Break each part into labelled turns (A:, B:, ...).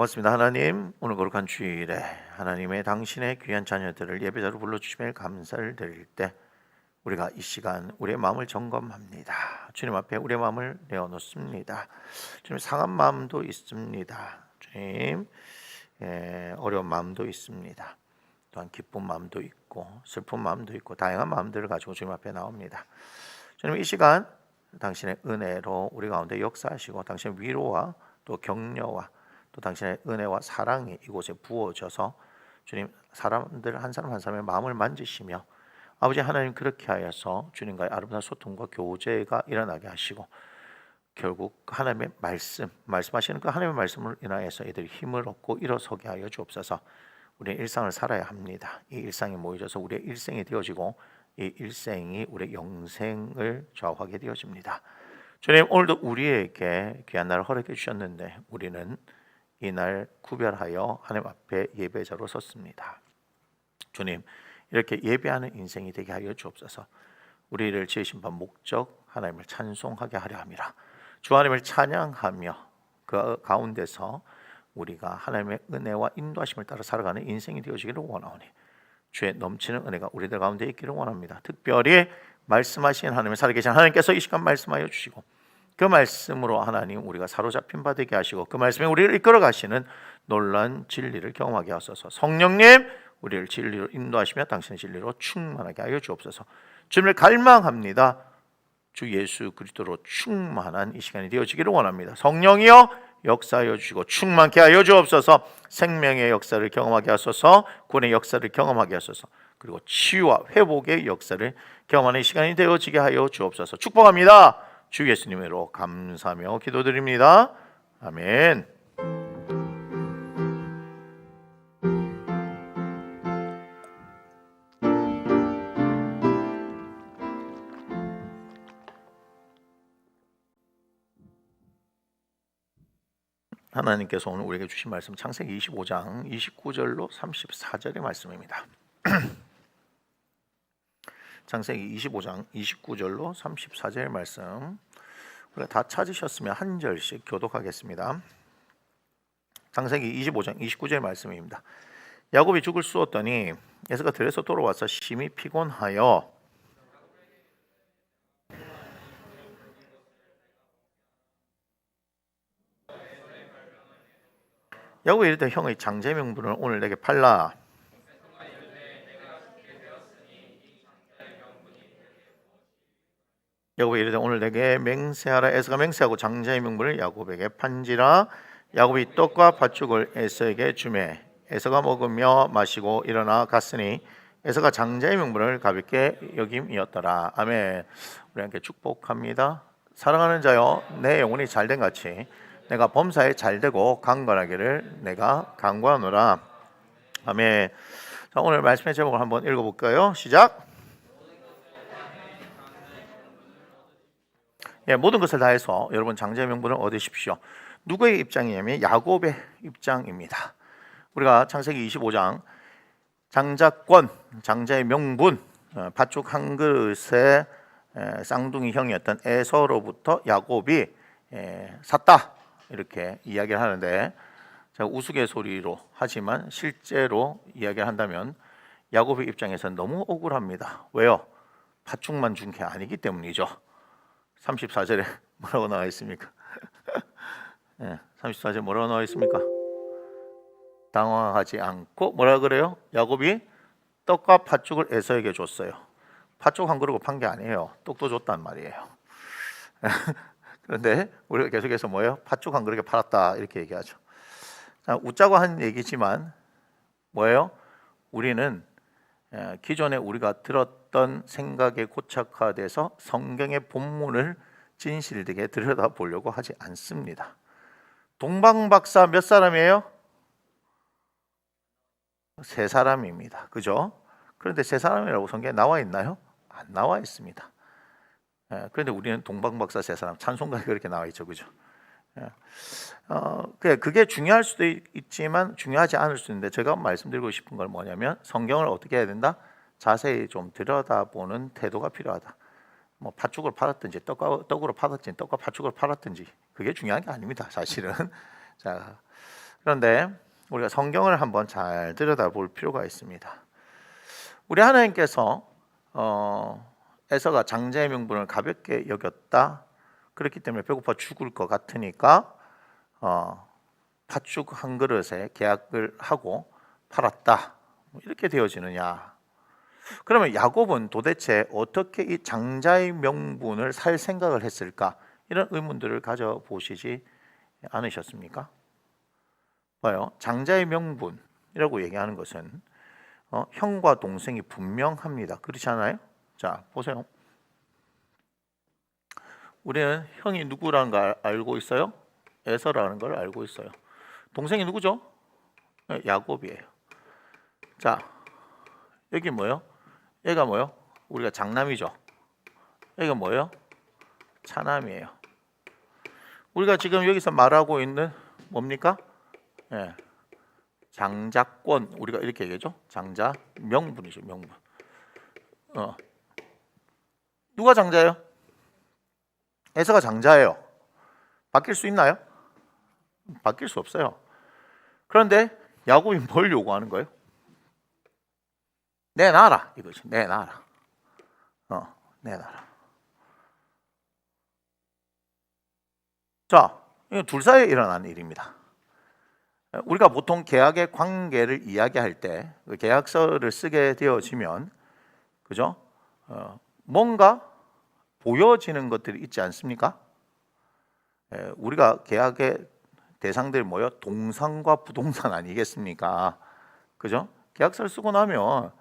A: 고맙습니다. 하나님, 오늘 거룩한 주일에 하나님의 당신의 귀한 자녀들을 예배자로 불러주심에 감사를 드릴 때 우리가 이 시간 우리의 마음을 점검합니다. 주님 앞에 우리의 마음을 내어놓습니다. 주님, 상한 마음도 있습니다. 주님, 어려운 마음도 있습니다. 또한 기쁜 마음도 있고 슬픈 마음도 있고 다양한 마음들을 가지고 주님 앞에 나옵니다. 주님, 이 시간 당신의 은혜로 우리 가운데 역사하시고 당신의 위로와 또 격려와 또 당신의 은혜와 사랑이 이곳에 부어져서 주님, 사람들 한 사람 한 사람의 마음을 만지시며 아버지 하나님, 그렇게 하여서 주님과의 아름다운 소통과 교제가 일어나게 하시고 결국 하나님의 말씀하시는 그 하나님의 말씀을 인하여서 이들이 힘을 얻고 일어서게 하여 주옵소서. 우리의 일상을 살아야 합니다. 이 일상이 모여져서 우리의 일생이 되어지고 이 일생이 우리의 영생을 좌우하게 되어집니다. 주님, 오늘도 우리에게 귀한 날을 허락해 주셨는데 우리는 이날 구별하여 하나님 앞에 예배자로 섰습니다. 주님, 이렇게 예배하는 인생이 되게 하여 주옵소서. 우리를 지으신 바 목적 하나님을 찬송하게 하려 함이라. 주 하나님을 찬양하며 그 가운데서 우리가 하나님의 은혜와 인도하심을 따라 살아가는 인생이 되어지기를 원하오니 주의 넘치는 은혜가 우리들 가운데 있기를 원합니다. 특별히 말씀하신 하나님의 살아계신 하나님께서 이 시간 말씀하여 주시고 그 말씀으로 하나님 우리가 사로잡힌 바 되게 하시고 그 말씀에 우리를 이끌어 가시는 놀라운 진리를 경험하게 하소서. 성령님, 우리를 진리로 인도하시며 당신의 진리로 충만하게 하여 주옵소서. 주님을 갈망합니다. 주 예수 그리스도로 충만한 이 시간이 되어지기를 원합니다. 성령이여 역사하여 주시고 충만케 하여 주옵소서. 생명의 역사를 경험하게 하소서. 구원의 역사를 경험하게 하소서. 그리고 치유와 회복의 역사를 경험하는 이 시간이 되어지게 하여 주옵소서. 축복합니다. 주 예수님으로 감사하며 기도드립니다. 아멘. 하나님께서 오늘 우리에게 주신 말씀 창세기 25장 29절로 34절의 말씀입니다. 창세기 25장 29절로 34절의 말씀, 우리가 다 찾으셨으면 한 절씩 교독하겠습니다. 창세기 25장 29절의 말씀입니다. 야곱이 죽을 쑤었더니 에서가 들에서 돌아와서 심히 피곤하여 야곱이 이르되 형의 장제 명분을 오늘 내게 팔라. 야곱이 이르되 오늘 내게 맹세하라. 에서가 맹세하고 장자의 명분을 야곱에게 판지라. 야곱이 떡과 팥죽을 에서에게 주매 에서가 먹으며 마시고 일어나 갔으니 에서가 장자의 명분을 가볍게 여김이었더라. 아멘. 우리 함께 축복합니다. 사랑하는 자여, 내 영혼이 잘된 같이 내가 범사에 잘되고 강건하기를 내가 간구하노라. 아멘. 자, 오늘 말씀의 제목을 한번 읽어볼까요? 시작. 모든 것을 다해서 여러분 장자의 명분을 얻으십시오. 누구의 입장이냐면 야곱의 입장입니다. 우리가 창세기 25장 장자권, 장자의 명분, 팥죽 한 그릇의 쌍둥이 형이었던 에서로부터 야곱이 샀다, 이렇게 이야기를 하는데, 제가 우스갯소리로 하지만 실제로 이야기를 한다면 야곱의 입장에서는 너무 억울합니다. 왜요? 팥죽만 준 게 아니기 때문이죠. 34절에 뭐라고 나와 있습니까? 34절에 뭐라고 나와 있습니까? 당황하지 않고 뭐라 그래요? 야곱이 떡과 팥죽을 에서에게 줬어요. 팥죽 한 그릇을 판 게 아니에요. 떡도 줬단 말이에요. 그런데 우리가 계속해서 뭐예요? 팥죽 한 그릇에 팔았다, 이렇게 얘기하죠. 자, 웃자고 한 얘기지만 뭐예요? 우리는 기존에 우리가 들었던 생각에 고착화돼서 성경의 본문을 진실되게 들여다보려고 하지 않습니다. 동방박사 몇 사람이에요? 3사람입니다. 그죠? 그런데 3사람이라고 성경에 나와 있나요? 안 나와 있습니다. 그런데 우리는 동방박사 3사람, 찬송가에 그렇게 나와 있죠. 그죠? 그게 중요할 수도 있지만 중요하지 않을 수도 있는데, 제가 말씀드리고 싶은 건 뭐냐면 성경을 어떻게 해야 된다? 자세히 좀 들여다보는 태도가 필요하다. 뭐 팥죽을 팔았든지 떡으로 팔았든지 떡과 팥죽을 팔았든지 그게 중요한 게 아닙니다. 사실은. 자, 그런데 우리가 성경을 한번 잘 들여다볼 필요가 있습니다. 우리 하나님께서 에서가 장자의 명분을 가볍게 여겼다. 그렇기 때문에 배고파 죽을 것 같으니까 팥죽 한 그릇에 계약을 하고 팔았다. 이렇게 되어지느냐? 그러면 야곱은 도대체 어떻게 이 장자의 명분을 살 생각을 했을까? 이런 의문들을 가져보시지 않으셨습니까? 봐요. 장자의 명분이라고 얘기하는 것은 형과 동생이 분명합니다. 그렇지 않아요? 자, 보세요. 우리는 형이 누구라는 걸 알고 있어요? 에서라는 걸 알고 있어요. 동생이 누구죠? 야곱이에요. 자, 여기 뭐요? 얘가 뭐요? 우리가 장남이죠. 여기가 뭐예요? 차남이에요. 우리가 지금 여기서 말하고 있는 뭡니까? 예. 장자권, 우리가 이렇게 얘기하죠. 장자 명분이죠. 명분. 누가 장자예요? 에서가 장자예요. 바뀔 수 있나요? 바뀔 수 없어요. 그런데 야곱이 뭘 요구하는 거예요? 내놔라 이거지. 내놔라. 내놔라. 자, 이건 둘 사이에 일어난 일입니다. 우리가 보통 계약의 관계를 이야기할 때 그 계약서를 쓰게 되어지면, 그죠? 뭔가 보여지는 것들이 있지 않습니까? 우리가 계약의 대상들이 뭐요? 동산과 부동산 아니겠습니까? 그죠? 계약서를 쓰고 나면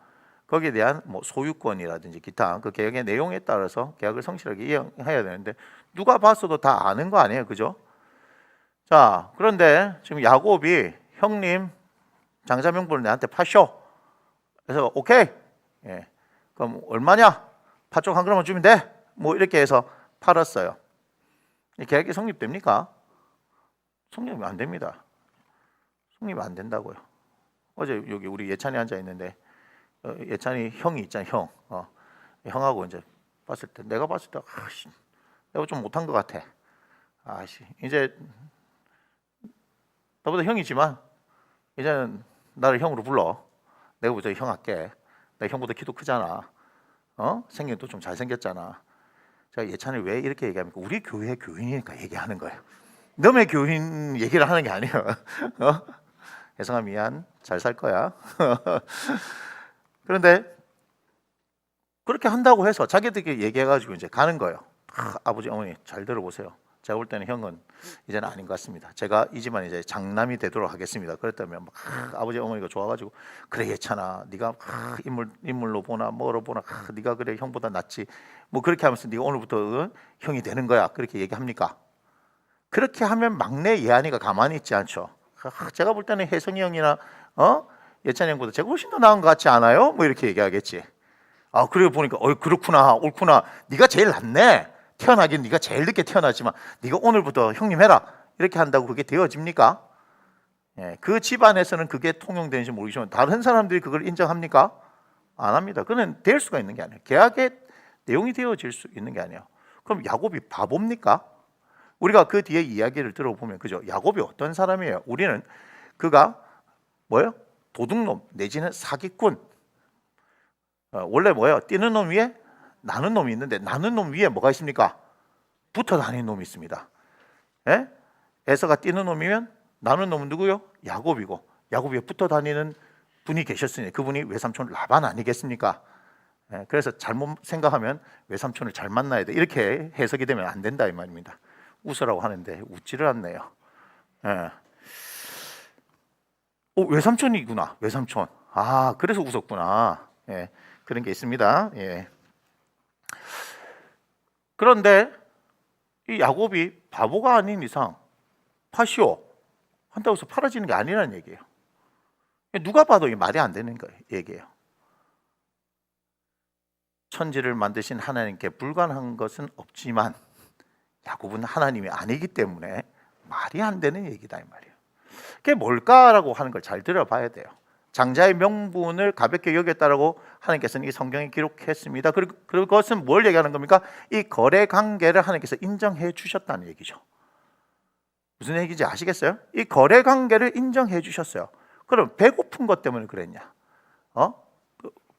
A: 거기에 대한 뭐 소유권이라든지 기타 그 계약의 내용에 따라서 계약을 성실하게 이행해야 되는데 누가 봤어도 다 아는 거 아니에요, 그죠? 자, 그런데 지금 야곱이 형님 장자 명분을 내한테 파쇼. 그래서 오케이. 예. 그럼 얼마냐? 팥죽 한 그릇만 주면 돼. 뭐 이렇게 해서 팔았어요. 계약이 성립됩니까? 성립이 안 됩니다. 성립이 안 된다고요. 어제 여기 우리 예찬이 앉아 있는데 예찬이 형이 있잖아, 형. 형하고 이제 봤을 때 내가 봤을 때 내가 좀 못한 것 같아. 이제 나보다 형이지만 이제는 나를 형으로 불러. 내가 보자 형 할게. 내가 형보다 키도 크잖아. 생긴도 좀 잘생겼잖아. 제가 예찬이 왜 이렇게 얘기합니까? 우리 교회 교인이니까 얘기하는 거예요. 너의 교인 얘기를 하는 게 아니에요. 혜성아 미안. 잘 살 거야. 그런데 그렇게 한다고 해서 자기들끼리 얘기해가지고 이제 가는 거예요. 아버지 어머니 잘 들어보세요. 제가 볼 때는 형은 이제는 아닌 것 같습니다. 제가 이 집안 이제 장남이 되도록 하겠습니다. 그랬다면 아버지 어머니가 좋아가지고 그래 예찬아 네가 인물로 보나 뭐로 보나 네가 그래 형보다 낫지 뭐 그렇게 하면서 네가 오늘부터 형이 되는 거야 그렇게 얘기합니까? 그렇게 하면 막내 예한이가 가만히 있지 않죠. 제가 볼 때는 혜성이 형이나 예찬이 형보다 제가 훨씬 더 나은 것 같지 않아요? 뭐 이렇게 얘기하겠지. 그래 보니까 그렇구나 옳구나 네가 제일 낫네. 태어나긴 네가 제일 늦게 태어났지만 네가 오늘부터 형님 해라 이렇게 한다고 그게 되어집니까? 그 집안에서는 그게 통용되는지 모르겠지만 다른 사람들이 그걸 인정합니까? 안 합니다. 그는 될 수가 있는 게 아니에요. 계약의 내용이 되어질 수 있는 게 아니에요. 그럼 야곱이 바보입니까? 우리가 그 뒤에 이야기를 들어보면 그죠? 야곱이 어떤 사람이에요? 우리는 그가 뭐예요? 도둑놈 내지는 사기꾼. 원래 뭐예요? 뛰는 놈 위에 나는 놈이 있는데 나는 놈 위에 뭐가 있습니까? 붙어 다니는 놈이 있습니다. 에서가 뛰는 놈이면 나는 놈은 누구요? 야곱이고 야곱 위에 붙어 다니는 분이 계셨으니 그분이 외삼촌 라반 아니겠습니까? 그래서 잘못 생각하면 외삼촌을 잘 만나야 돼 이렇게 해석이 되면 안 된다 이 말입니다. 웃으라고 하는데 웃지를 않네요. 외삼촌이구나. 외삼촌. 그래서 웃었구나. 그런 게 있습니다. 그런데 이 야곱이 바보가 아닌 이상 파시오 한다고 해서 팔아지는 게 아니라는 얘기예요. 누가 봐도 이 말이 안 되는 거예요. 얘기예요. 천지를 만드신 하나님께 불가능한 것은 없지만 야곱은 하나님이 아니기 때문에 말이 안 되는 얘기다 이 말이에요. 그게 뭘까라고 하는 걸 잘 들어봐야 돼요. 장자의 명분을 가볍게 여겼다라고 하나님께서는 이 성경에 기록했습니다. 그리고 그것은 뭘 얘기하는 겁니까? 이 거래 관계를 하나님께서 인정해 주셨다는 얘기죠. 무슨 얘기인지 아시겠어요? 이 거래 관계를 인정해 주셨어요. 그럼 배고픈 것 때문에 그랬냐?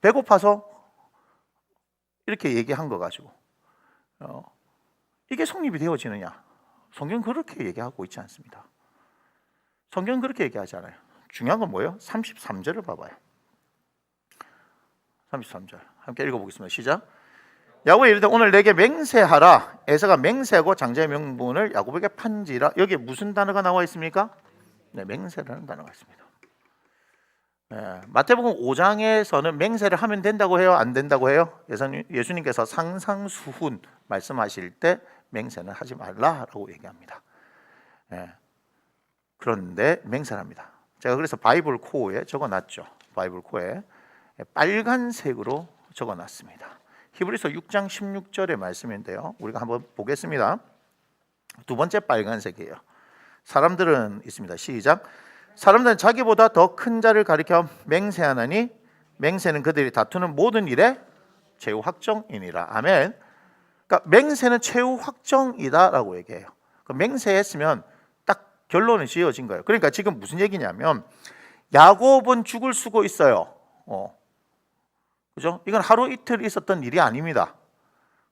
A: 배고파서 이렇게 얘기한 거 가지고 이게 성립이 되어지느냐? 성경 그렇게 얘기하고 있지 않습니다. 성경 그렇게 얘기하지 않아요. 중요한 건 뭐예요? 33절을 봐봐요. 33절 함께 읽어보겠습니다. 시작. 야곱이 이르되 오늘 내게 맹세하라. 에서가 맹세하고 장자의 명분을 야곱에게 판지라. 여기에 무슨 단어가 나와 있습니까? 네, 맹세라는 단어가 있습니다. 네, 마태복음 5장에서는 맹세를 하면 된다고 해요? 안 된다고 해요? 예수님께서 상상수훈 말씀하실 때 맹세는 하지 말라라고 얘기합니다. 네, 그런데 맹세를 합니다. 제가 그래서 바이블 코어에 적어놨죠. 바이블 코어에 빨간색으로 적어놨습니다. 히브리서 6장 16절의 말씀인데요. 우리가 한번 보겠습니다. 두 번째 빨간색이에요. 사람들은 있습니다. 시작. 사람들은 자기보다 더 큰 자를 가리켜 맹세하나니 맹세는 그들이 다투는 모든 일에 최후 확정이니라. 아멘. 그러니까 맹세는 최후 확정이다라고 얘기해요. 맹세했으면 딱 결론이 지어진 거예요. 그러니까 지금 무슨 얘기냐면 야곱은 죽을 수고 있어요. 그죠? 이건 하루 이틀 있었던 일이 아닙니다.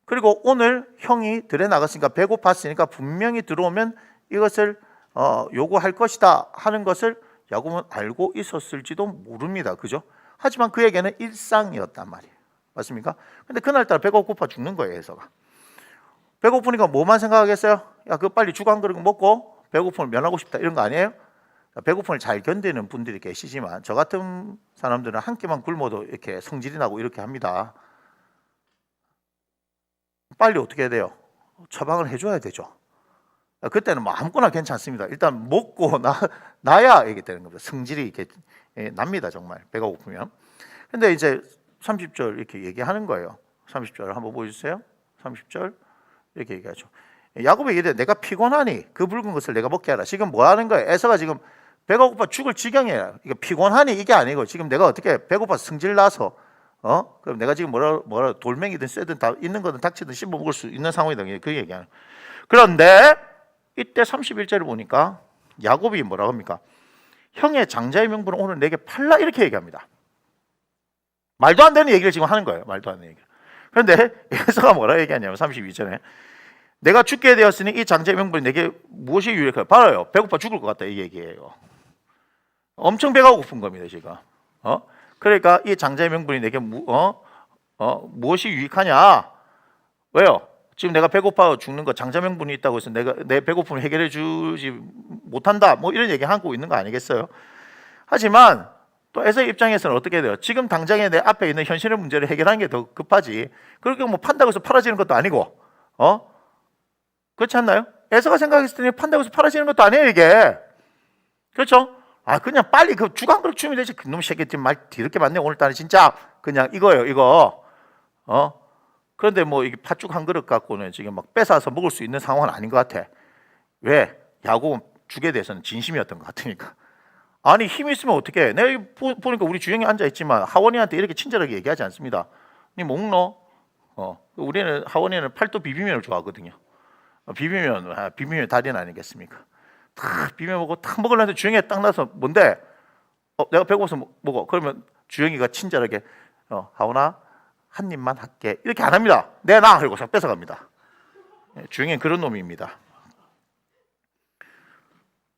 A: 그리고 오늘 형이 들에 나갔으니까 배고팠으니까 분명히 들어오면 이것을 요구할 것이다 하는 것을 야곱은 알고 있었을지도 모릅니다. 그죠? 하지만 그에게는 일상이었단 말이에요. 맞습니까? 근데 그날따라 배가 고파 죽는 거예요. 에서가 배고프니까 뭐만 생각하겠어요? 야, 그거 빨리 죽 한 그릇 먹고 배고픔을 면하고 싶다 이런 거 아니에요? 배고픔을 잘 견디는 분들이 계시지만 저 같은 사람들은 한 끼만 굶어도 이렇게 성질이 나고 이렇게 합니다. 빨리 어떻게 해야 돼요? 처방을 해줘야 되죠. 그때는 뭐 아무거나 괜찮습니다. 일단 먹고 나야 이게 되는 겁니다. 성질이 이렇게 납니다. 정말 배가 고프면. 근데 이제 30절 이렇게 얘기하는 거예요. 30절 한번 보여주세요. 30절 이렇게 얘기하죠. 야곱이 이래 내가 피곤하니 그 붉은 것을 내가 먹게 하라. 지금 뭐 하는 거예요? 에서가 지금 배가 고파 죽을 지경이에요. 이게 피곤하니 이게 아니고 지금 내가 어떻게 배고파서 성질 나서 그럼 내가 지금 뭐라 돌멩이든 쇠든 다 있는 거든 닥치든 씹어 먹을 수 있는 상황이다. 그 얘기하는. 그런데 이때 31절을 보니까 야곱이 뭐라고 합니까? 형의 장자의 명분을 오늘 내게 팔라 이렇게 얘기합니다. 말도 안 되는 얘기를 지금 하는 거예요. 말도 안 되는 얘기. 그런데 에서가 뭐라 얘기하냐면 32절에 내가 죽게 되었으니 이 장자의 명분이 내게 무엇이 유익할까요? 봐요. 배고파 죽을 것 같다 이 얘기예요. 엄청 배가 고픈 겁니다 지금. 그러니까 이 장자의 명분이 내게 무엇이 유익하냐? 왜요? 지금 내가 배고파 죽는 거 장자 명분이 있다고 해서 내가 내 배고픔을 해결해 주지 못한다. 뭐 이런 얘기 하고 있는 거 아니겠어요? 하지만 또 에서의 입장에서는 어떻게 돼요? 지금 당장에 내 앞에 있는 현실의 문제를 해결하는 게 더 급하지. 그렇게 뭐 판다고 해서 팔아지는 것도 아니고, 그렇지 않나요? 에서가 생각했을 때는 판다고 해서 팔아지는 것도 아니에요 이게. 그렇죠? 그냥 빨리 그 죽 한 그릇 주면 되지. 그놈 새끼 말 뒤럽게 많네 오늘따라 진짜. 그냥 이거예요 이거. 그런데 뭐 이게 팥죽 한 그릇 갖고는 지금 막 뺏어서 먹을 수 있는 상황은 아닌 것 같아. 왜? 야곱은 죽에 대해서는 진심이었던 것 같으니까. 아니 힘이 있으면 어떻게 해? 내가 보니까 우리 주영이 앉아있지만 하원이한테 이렇게 친절하게 얘기하지 않습니다. 니 먹노? 우리는 하원이는 팔도 비빔면을 좋아하거든요. 비빔면 달인 아니겠습니까? 탁 비벼 먹고 탁 먹으려는데 주영이가 딱 나서 뭔데? 내가 배고파서 먹어. 그러면 주영이가 친절하게 하원아 한 입만 할게 이렇게 안 합니다. 내놔 그리고 싹 뺏어갑니다. 주영이는 그런 놈입니다.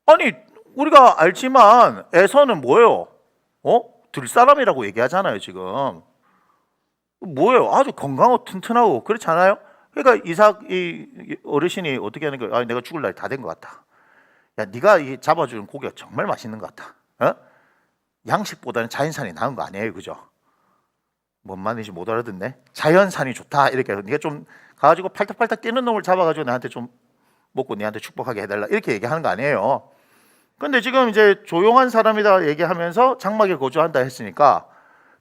A: 아니 우리가 알지만 에서는 뭐예요? 들사람이라고 얘기하잖아요 지금. 뭐예요? 아주 건강하고 튼튼하고 그렇지 않아요? 그러니까 이 어르신이 어떻게 하는 거예요? 내가 죽을 날이 다 된 것 같다. 야, 네가 이 잡아주는 고기가 정말 맛있는 것 같다. 양식보다는 자연산이 나은 거 아니에요, 그죠? 뭔 말인지 못 알아듣네. 자연산이 좋다 이렇게 해서 네가 좀 가지고 팔딱팔딱 뛰는 놈을 잡아가지고 나한테 좀 먹고 네한테 축복하게 해달라 이렇게 얘기하는 거 아니에요. 근데 지금 이제 조용한 사람이다 얘기하면서 장막에 거주한다 했으니까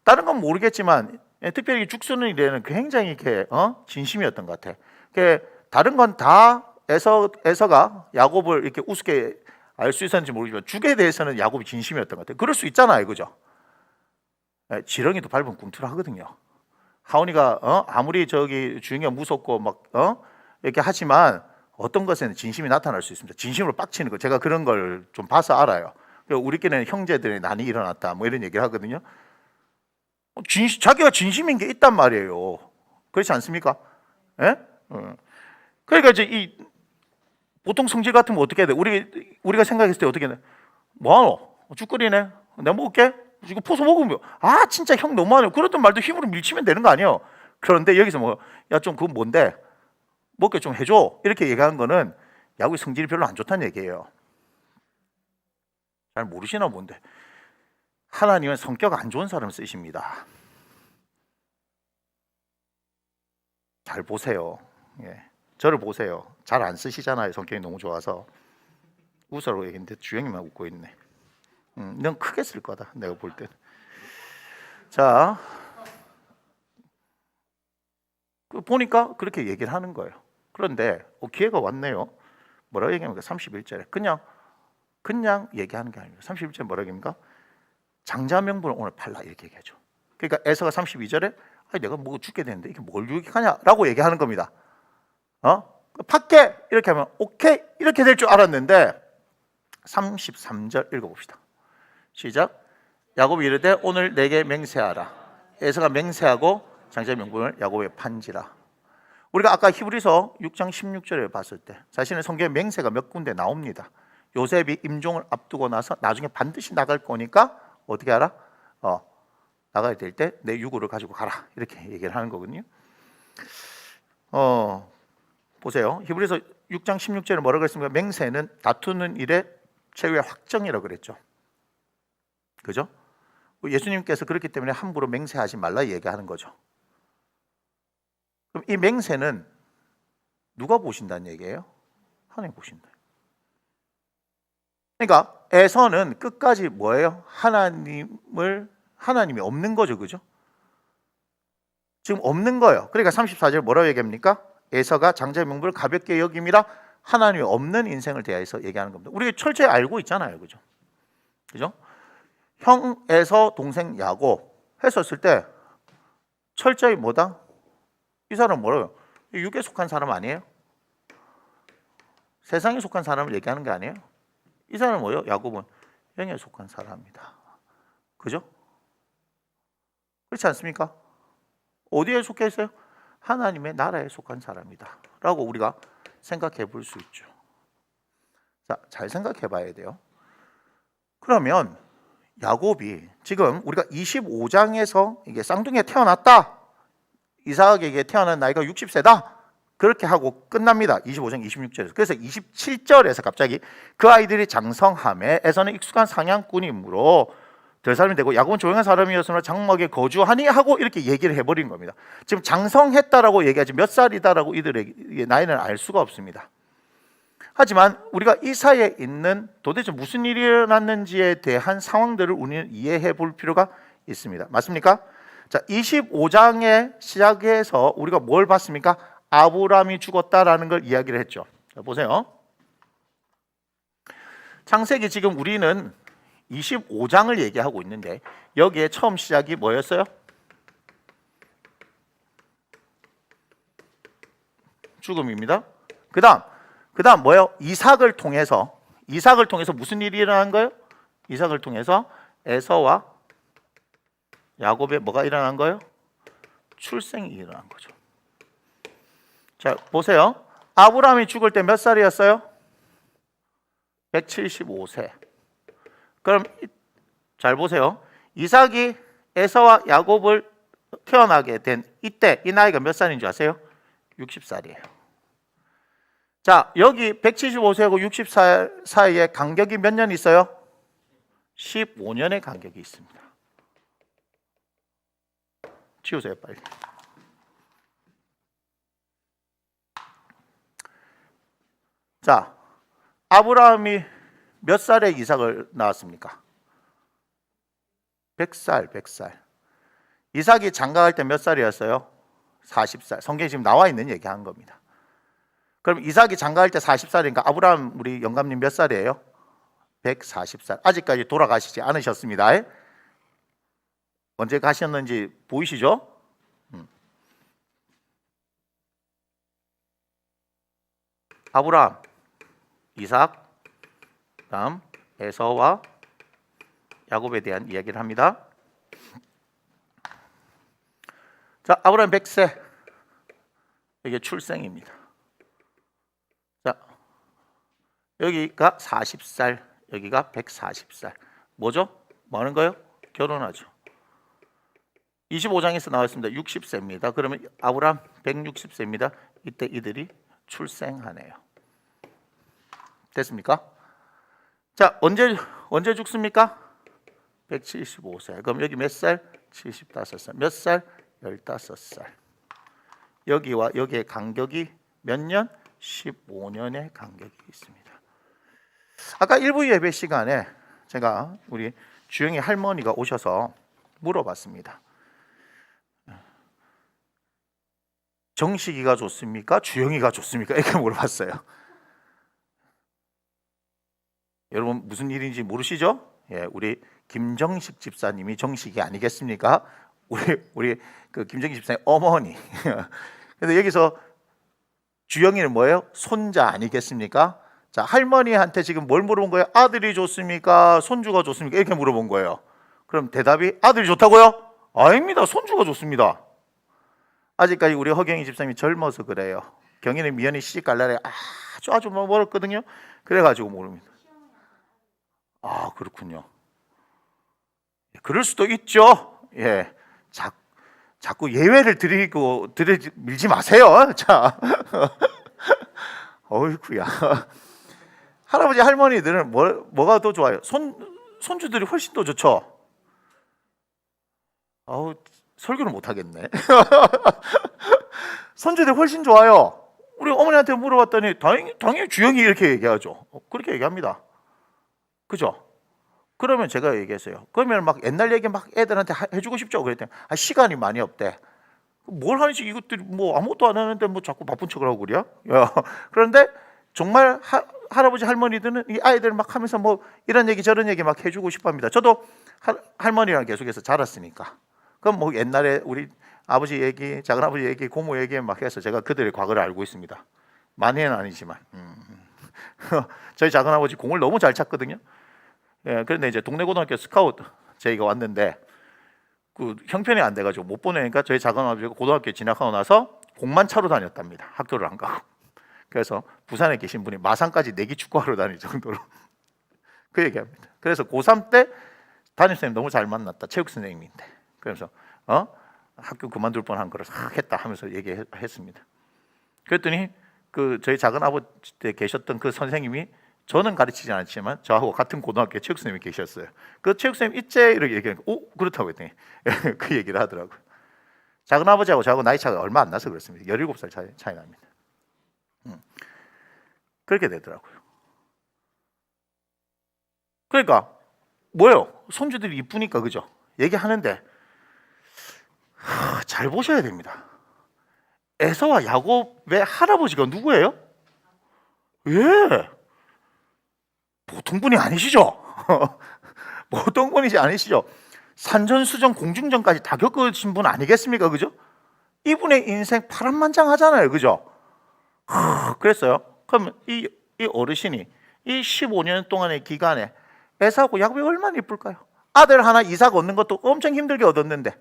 A: 다른 건 모르겠지만 특별히 죽 쓰는 일에는 굉장히 이렇게 진심이었던 것 같아. 다른 건 다 에서가 야곱을 이렇게 우습게 알 수 있었는지 모르지만 죽에 대해서는 야곱이 진심이었던 것 같아요. 그럴 수 있잖아요, 그죠? 지렁이도 밟으면 꿈틀하거든요. 하온이가 아무리 저기 주영이가 무섭고 막 이렇게 하지만 어떤 것에는 진심이 나타날 수 있습니다. 진심으로 빡치는 거 제가 그런 걸 좀 봐서 알아요. 우리끼리는 형제들의 난이 일어났다 뭐 이런 얘기를 하거든요. 자기가 진심인 게 있단 말이에요. 그렇지 않습니까? 예? 그러니까 이제 이 보통 성질 같은 거 어떻게 해야 돼? 우리가 생각했을 때 어떻게 해? 뭐하노? 죽거리네. 내가 먹을게. 이거 포서 먹으면 아 진짜 형 너무하네. 그랬던 말도 힘으로 밀치면 되는 거 아니에요? 그런데 여기서 뭐 야 좀 그건 뭔데? 먹게 좀 해줘. 이렇게 얘기하는 거는 야구의 성질이 별로 안 좋다는 얘기예요. 잘 모르시나 본데 하나님은 성격 안 좋은 사람 쓰십니다. 잘 보세요. 예. 저를 보세요. 잘 안 쓰시잖아요. 성격이 너무 좋아서. 웃으라고 얘기했는데 주영이만 웃고 있네. 넌 크게 쓸 거다. 내가 볼 땐. 자, 보니까 그렇게 얘기를 하는 거예요. 그런데 기회가 왔네요. 뭐라고 얘기합니까? 31절에 그냥 얘기하는 게 아닙니다. 31절에 뭐라고 얘기합니까? 장자명분을 오늘 팔라 이렇게 얘기하죠. 그러니까 에서가 32절에 내가 뭐 죽게 되는데 이게 뭘 유익하냐라고 얘기하는 겁니다. 팔게 이렇게 하면 오케이 이렇게 될 줄 알았는데 33절 읽어봅시다. 시작. 야곱이 이르되 오늘 내게 맹세하라. 에서가 맹세하고 장자의 명분을 야곱에 판지라. 우리가 아까 히브리서 6장 16절에 봤을 때 사실은 성경에 맹세가 몇 군데 나옵니다. 요셉이 임종을 앞두고 나서 나중에 반드시 나갈 거니까 어떻게 하라? 나가야 될 때 내 유고를 가지고 가라 이렇게 얘기를 하는 거거든요. 보세요. 히브리서 6장 16절에 뭐라고 그랬습니까? 맹세는 다투는 일의 최후의 확정이라고 그랬죠. 그죠? 예수님께서 그렇기 때문에 함부로 맹세하지 말라 얘기하는 거죠. 그럼 이 맹세는 누가 보신다는 얘기예요? 하나님 보신다. 그러니까 에서는 끝까지 뭐예요? 하나님이 없는 거죠. 그죠? 지금 없는 거예요. 그러니까 34절 뭐라고 얘기합니까? 에서가 장자의 명분을 가볍게 여김이라 하나님이 없는 인생을 대해서 얘기하는 겁니다. 우리가 철저히 알고 있잖아요. 그죠? 그죠? 형 에서 동생 야곱 했었을 때 철저히 뭐다? 이 사람은 뭐라고요? 육에 속한 사람 아니에요? 세상에 속한 사람을 얘기하는 게 아니에요? 이 사람은 뭐예요? 야곱은 영에 속한 사람이다. 그죠? 그렇지 않습니까? 어디에 속해 있어요? 하나님의 나라에 속한 사람이다 라고 우리가 생각해 볼 수 있죠. 자, 잘 생각해 봐야 돼요. 그러면 야곱이 지금 우리가 25장에서 이게 쌍둥이에 태어났다. 이삭에게 태어난 나이가 60세다. 그렇게 하고 끝납니다. 25장 26절에서. 그래서 27절에서 갑자기 그 아이들이 장성함에 에서는 익숙한 사냥꾼이므로 될 사람이 되고 야곱은 조용한 사람이었으므로 장막에 거주하니 하고 이렇게 얘기를 해버린 겁니다. 지금 장성했다라고 얘기하지 몇 살이다라고 이들의 나이는 알 수가 없습니다. 하지만 우리가 이 사이에 있는 도대체 무슨 일이 일어났는지에 대한 상황들을 우리는 이해해 볼 필요가 있습니다. 맞습니까? 자, 25장의 시작에서 우리가 뭘 봤습니까? 아브라함이 죽었다라는 걸 이야기를 했죠. 자, 보세요. 창세기 지금 우리는 25장을 얘기하고 있는데 여기에 처음 시작이 뭐였어요? 죽음입니다. 그 다음 뭐예요? 이삭을 통해서 무슨 일이 일어난 거예요? 이삭을 통해서 에서와 야곱의 뭐가 일어난 거예요? 출생이 일어난 거죠. 자, 보세요. 아브라함이 죽을 때 몇 살이었어요? 175세. 그럼 잘 보세요. 이삭이 에서와 야곱을 태어나게 된 이때 이 나이가 몇 살인 줄 아세요? 60살이에요. 자, 여기 175세하고 60살 사이에 간격이 몇 년 있어요? 15년의 간격이 있습니다. 치우세요, 빨리. 자, 아브라함이 몇 살에 이삭을 낳았습니까? 100살. 이삭이 장가갈 때 몇 살이었어요? 40살. 성경에 지금 나와 있는 얘기한 겁니다. 그럼 이삭이 장가갈 때 40살이니까 아브라함 우리 영감님 몇 살이에요? 140살. 아직까지 돌아가시지 않으셨습니다. 언제 가셨는지 보이시죠? 아브라함, 이삭, 다음 에서와 야곱에 대한 이야기를 합니다. 자, 아브라함 100세. 이게 출생입니다. 자, 여기가 40살, 여기가 140살. 뭐죠? 뭐 하는 거예요? 결혼하죠. 25장에서 나왔습니다. 60세입니다. 그러면 아브라함 160세입니다. 이때 이들이 출생하네요. 됐습니까? 자, 언제 죽습니까? 175세. 그럼 여기 몇 살? 75살. 몇 살? 15살. 여기와 여기의 간격이 몇 년? 15년의 간격이 있습니다. 아까 일부 예배 시간에 제가 우리 주영이 할머니가 오셔서 물어봤습니다. 정식이가 좋습니까? 주영이가 좋습니까? 이렇게 물어봤어요. 여러분 무슨 일인지 모르시죠? 예, 우리 김정식 집사님이 정식이 아니겠습니까? 우리 그 김정식 집사님 어머니. 근데 여기서 주영이는 뭐예요? 손자 아니겠습니까? 자, 할머니한테 지금 뭘 물어본 거예요? 아들이 좋습니까? 손주가 좋습니까? 이렇게 물어본 거예요. 그럼 대답이 아들이 좋다고요? 아닙니다. 손주가 좋습니다. 아직까지 우리 허경희 집사님이 젊어서 그래요. 경희는 미연이 시집 갈 날에 아주 멀었거든요. 그래가지고 모릅니다. 아, 그렇군요. 그럴 수도 있죠. 예, 자꾸 예외를 밀지 마세요. 자, 어이구야. 할아버지 할머니들은 뭐가 더 좋아요? 손주들이 훨씬 더 좋죠. 아우, 설교를 못 하겠네. 손주들이 훨씬 좋아요. 우리 어머니한테 물어봤더니 당연히 주영이 이렇게 얘기하죠. 그렇게 얘기합니다. 그죠? 그러면 제가 얘기했어요. 그러면 막 옛날 얘기 막 애들한테 해주고 싶죠. 그랬더니 시간이 많이 없대. 뭘 하는지 이것들이 뭐 아무것도 안 하는데 뭐 자꾸 바쁜 척을 하고 그래요? 그런데 정말 할아버지 할머니들은 이 아이들 막 하면서 뭐 이런 얘기 저런 얘기 막 해주고 싶어합니다. 저도 할머니랑 계속해서 자랐으니까. 그럼 뭐 옛날에 우리 아버지 얘기, 작은아버지 얘기, 고모 얘기 막 해서 제가 그들의 과거를 알고 있습니다. 많이는 아니지만. 저희 작은아버지 공을 너무 잘 찼거든요. 예, 그런데 이제 동네 고등학교 스카우트 저희가 왔는데 그 형편이 안 돼가지고 못 보내니까 저희 작은아버지가 고등학교 진학하고 나서 공만 차로 다녔답니다. 학교를 안 가고. 그래서 부산에 계신 분이 마산까지 내기 축구하러 다닐 정도로 그 얘기합니다. 그래서 고3 때 담임선생님 너무 잘 만났다. 체육 선생님인데. 그래서 학교 그만둘 뻔한 거를 했다 하면서 얘기했습니다. 그랬더니 그 저희 작은아버지 때 계셨던 그 선생님이 저는 가르치지 않았지만 저하고 같은 고등학교 체육 선생님이 계셨어요. 그 체육 선생님 있제 이렇게 얘기하니까 그렇다고 했더니 그 얘기를 하더라고요. 작은아버지하고 저하고 나이 차가 얼마 안 나서 그렇습니다. 17살 차이 납니다. 그렇게 되더라고요. 그러니까 뭐예요? 손주들이 이쁘니까 그죠? 얘기하는데 잘 보셔야 됩니다. 에서와 야곱의 할아버지가 누구예요? 예, 보통 분이 아니시죠? 보통 분이 아니시죠? 산전수전 공중전까지 다 겪으신 분 아니겠습니까? 그죠? 이분의 인생 파란만장하잖아요. 그죠? 그랬어요. 그럼 이 어르신이 이 15년 동안의 기간에 에사하고 야곱이 얼마나 이쁠까요? 아들 하나 이삭 얻는 것도 엄청 힘들게 얻었는데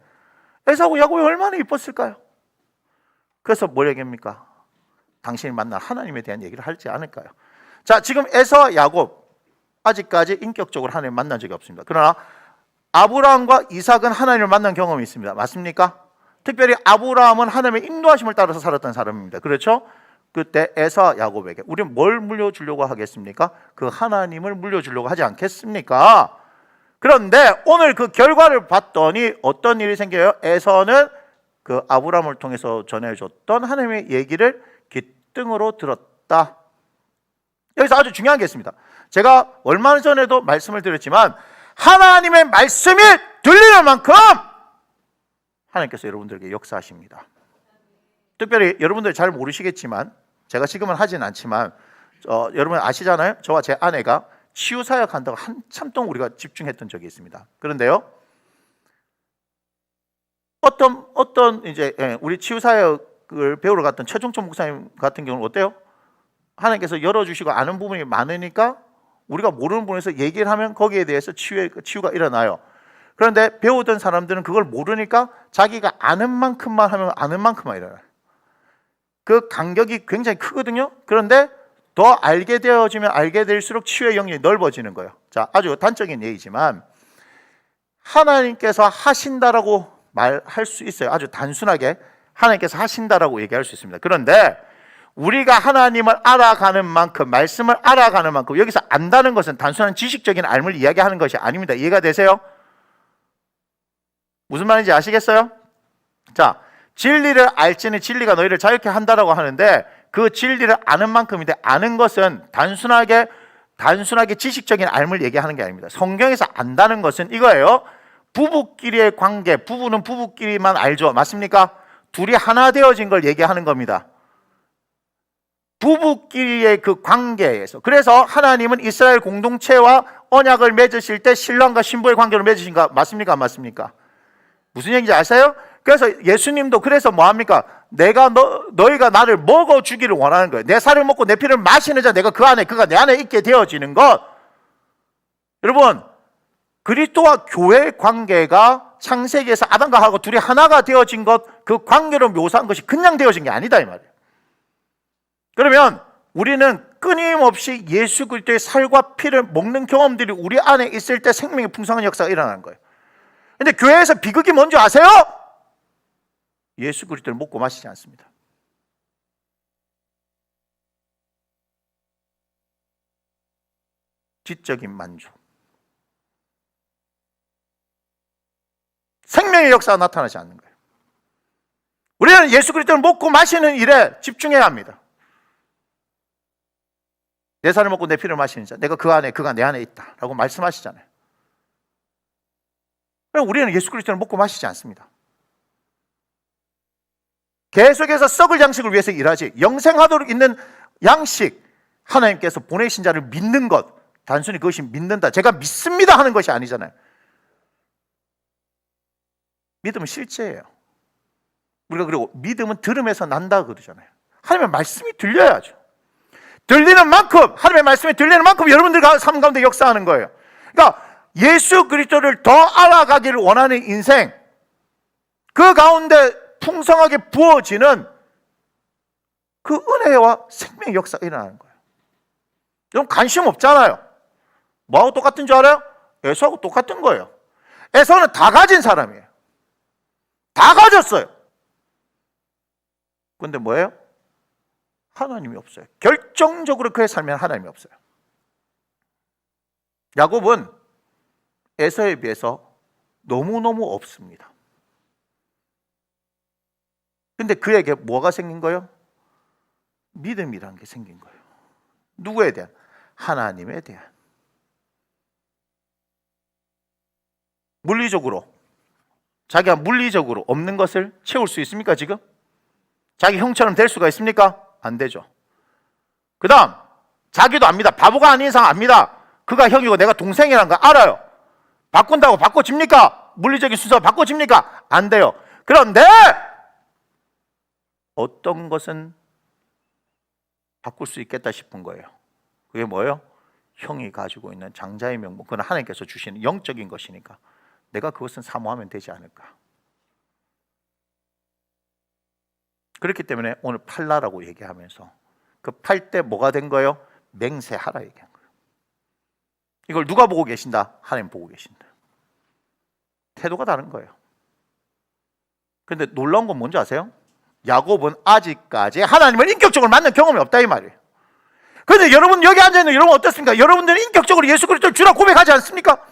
A: 에사하고 야곱이 얼마나 이뻤을까요? 그래서 뭘 얘기합니까? 당신이 만난 하나님에 대한 얘기를 하지 않을까요? 자, 지금 에서와 야곱 아직까지 인격적으로 하나님을 만난 적이 없습니다. 그러나 아브라함과 이삭은 하나님을 만난 경험이 있습니다. 맞습니까? 특별히 아브라함은 하나님의 인도하심을 따라서 살았던 사람입니다. 그렇죠? 그때 에서 야곱에게 우리는 뭘 물려주려고 하겠습니까? 그 하나님을 물려주려고 하지 않겠습니까? 그런데 오늘 그 결과를 봤더니 어떤 일이 생겨요? 에서는 그 아브라함을 통해서 전해줬던 하나님의 얘기를 귓등으로 들었다. 여기서 아주 중요한 게 있습니다. 제가 얼마 전에도 말씀을 드렸지만 하나님의 말씀이 들리는 만큼 하나님께서 여러분들에게 역사하십니다. 특별히 여러분들 잘 모르시겠지만 제가 지금은 하진 않지만 여러분 아시잖아요. 저와 제 아내가 치유사역 한다고 한참 동안 우리가 집중했던 적이 있습니다. 그런데요, 어떤 이제 우리 치유사역을 배우러 갔던 최종철 목사님 같은 경우는 어때요? 하나님께서 열어주시고 아는 부분이 많으니까 우리가 모르는 부분에서 얘기를 하면 거기에 대해서 치유가 일어나요. 그런데 배우던 사람들은 그걸 모르니까 자기가 아는 만큼만 하면 아는 만큼만 일어나요. 그 간격이 굉장히 크거든요. 그런데 더 알게 되어지면 알게 될수록 치유의 영역이 넓어지는 거예요. 자, 아주 단적인 얘기지만 하나님께서 하신다라고 말할 수 있어요. 아주 단순하게 하나님께서 하신다라고 얘기할 수 있습니다. 그런데 우리가 하나님을 알아가는 만큼, 말씀을 알아가는 만큼, 여기서 안다는 것은 단순한 지식적인 알을 이야기하는 것이 아닙니다. 이해가 되세요? 무슨 말인지 아시겠어요? 자, 진리를 알지는 진리가 너희를 자유케 한다라고 하는데 그 진리를 아는 만큼인데, 아는 것은 단순하게 지식적인 알을 얘기하는 게 아닙니다. 성경에서 안다는 것은 이거예요. 부부끼리의 관계, 부부는 부부끼리만 알죠. 맞습니까? 둘이 하나 되어진 걸 얘기하는 겁니다. 부부끼리의 그 관계에서. 그래서 하나님은 이스라엘 공동체와 언약을 맺으실 때 신랑과 신부의 관계를 맺으신 거 맞습니까? 안 맞습니까? 무슨 얘기인지 아세요? 그래서 예수님도 그래서 뭐합니까? 너희가 나를 먹어주기를 원하는 거예요. 내 살을 먹고 내 피를 마시는 자, 내가 그가 내 안에 있게 되어지는 것. 여러분, 그리스도와 교회의 관계가 창세기에서 아담과 하고 둘이 하나가 되어진 것, 그 관계로 묘사한 것이 그냥 되어진 게 아니다 이 말이에요. 그러면 우리는 끊임없이 예수 그리스도의 살과 피를 먹는 경험들이 우리 안에 있을 때 생명의 풍성한 역사가 일어나는 거예요. 근데 교회에서 비극이 뭔지 아세요? 예수 그리스도를 먹고 마시지 않습니다. 지적인 만족. 생명의 역사가 나타나지 않는 거예요. 우리는 예수 그리스도를 먹고 마시는 일에 집중해야 합니다. 내 살을 먹고 내 피를 마시는 자, 내가 그가 내 안에 있다 라고 말씀하시잖아요. 우리는 예수 그리스도를 먹고 마시지 않습니다. 계속해서 썩을 양식을 위해서 일하지, 영생하도록 있는 양식, 하나님께서 보내신 자를 믿는 것, 단순히 그것이 믿는다, 제가 믿습니다 하는 것이 아니잖아요. 믿음은 실제예요. 우리가 그리고 믿음은 들음에서 난다 그러잖아요. 하나님의 말씀이 들려야죠. 들리는 만큼, 하나님의 말씀이 들리는 만큼 여러분들 삶 가운데 역사하는 거예요. 그러니까 예수 그리스도를 더 알아가기를 원하는 인생, 그 가운데 풍성하게 부어지는 그 은혜와 생명의 역사가 일어나는 거예요. 여러분 관심 없잖아요. 뭐하고 똑같은 줄 알아요? 에서하고 똑같은 거예요. 에서는 다 가진 사람이에요. 다 가졌어요. 근데 뭐예요? 하나님이 없어요. 결정적으로 그의 삶에는 하나님이 없어요. 야곱은 에서에 비해서 너무너무 없습니다. 근데 그에게 뭐가 생긴 거예요? 믿음이라는 게 생긴 거예요. 누구에 대한? 하나님에 대한. 자기가 물리적으로 없는 것을 채울 수 있습니까 지금? 자기 형처럼 될 수가 있습니까? 안 되죠. 그 다음 자기도 압니다. 바보가 아닌 이상 압니다. 그가 형이고 내가 동생이라는 거 알아요. 바꾼다고 바꿔집니까? 물리적인 순서가 바꿔집니까? 안 돼요. 그런데 어떤 것은 바꿀 수 있겠다 싶은 거예요. 그게 뭐예요? 형이 가지고 있는 장자의 명분, 그건 하나님께서 주시는 영적인 것이니까 내가 그것은 사모하면 되지 않을까. 그렇기 때문에 오늘 팔라라고 얘기하면서 그 팔 때 뭐가 된 거예요? 맹세하라 얘기한 거예요. 이걸 누가 보고 계신다? 하나님 보고 계신다. 태도가 다른 거예요. 그런데 놀라운 건 뭔지 아세요? 야곱은 아직까지 하나님을 인격적으로 만난 경험이 없다 이 말이에요. 그런데 여러분 여기 앉아있는 여러분 어떻습니까? 여러분들은 인격적으로 예수 그리스도를 주라 고백하지 않습니까?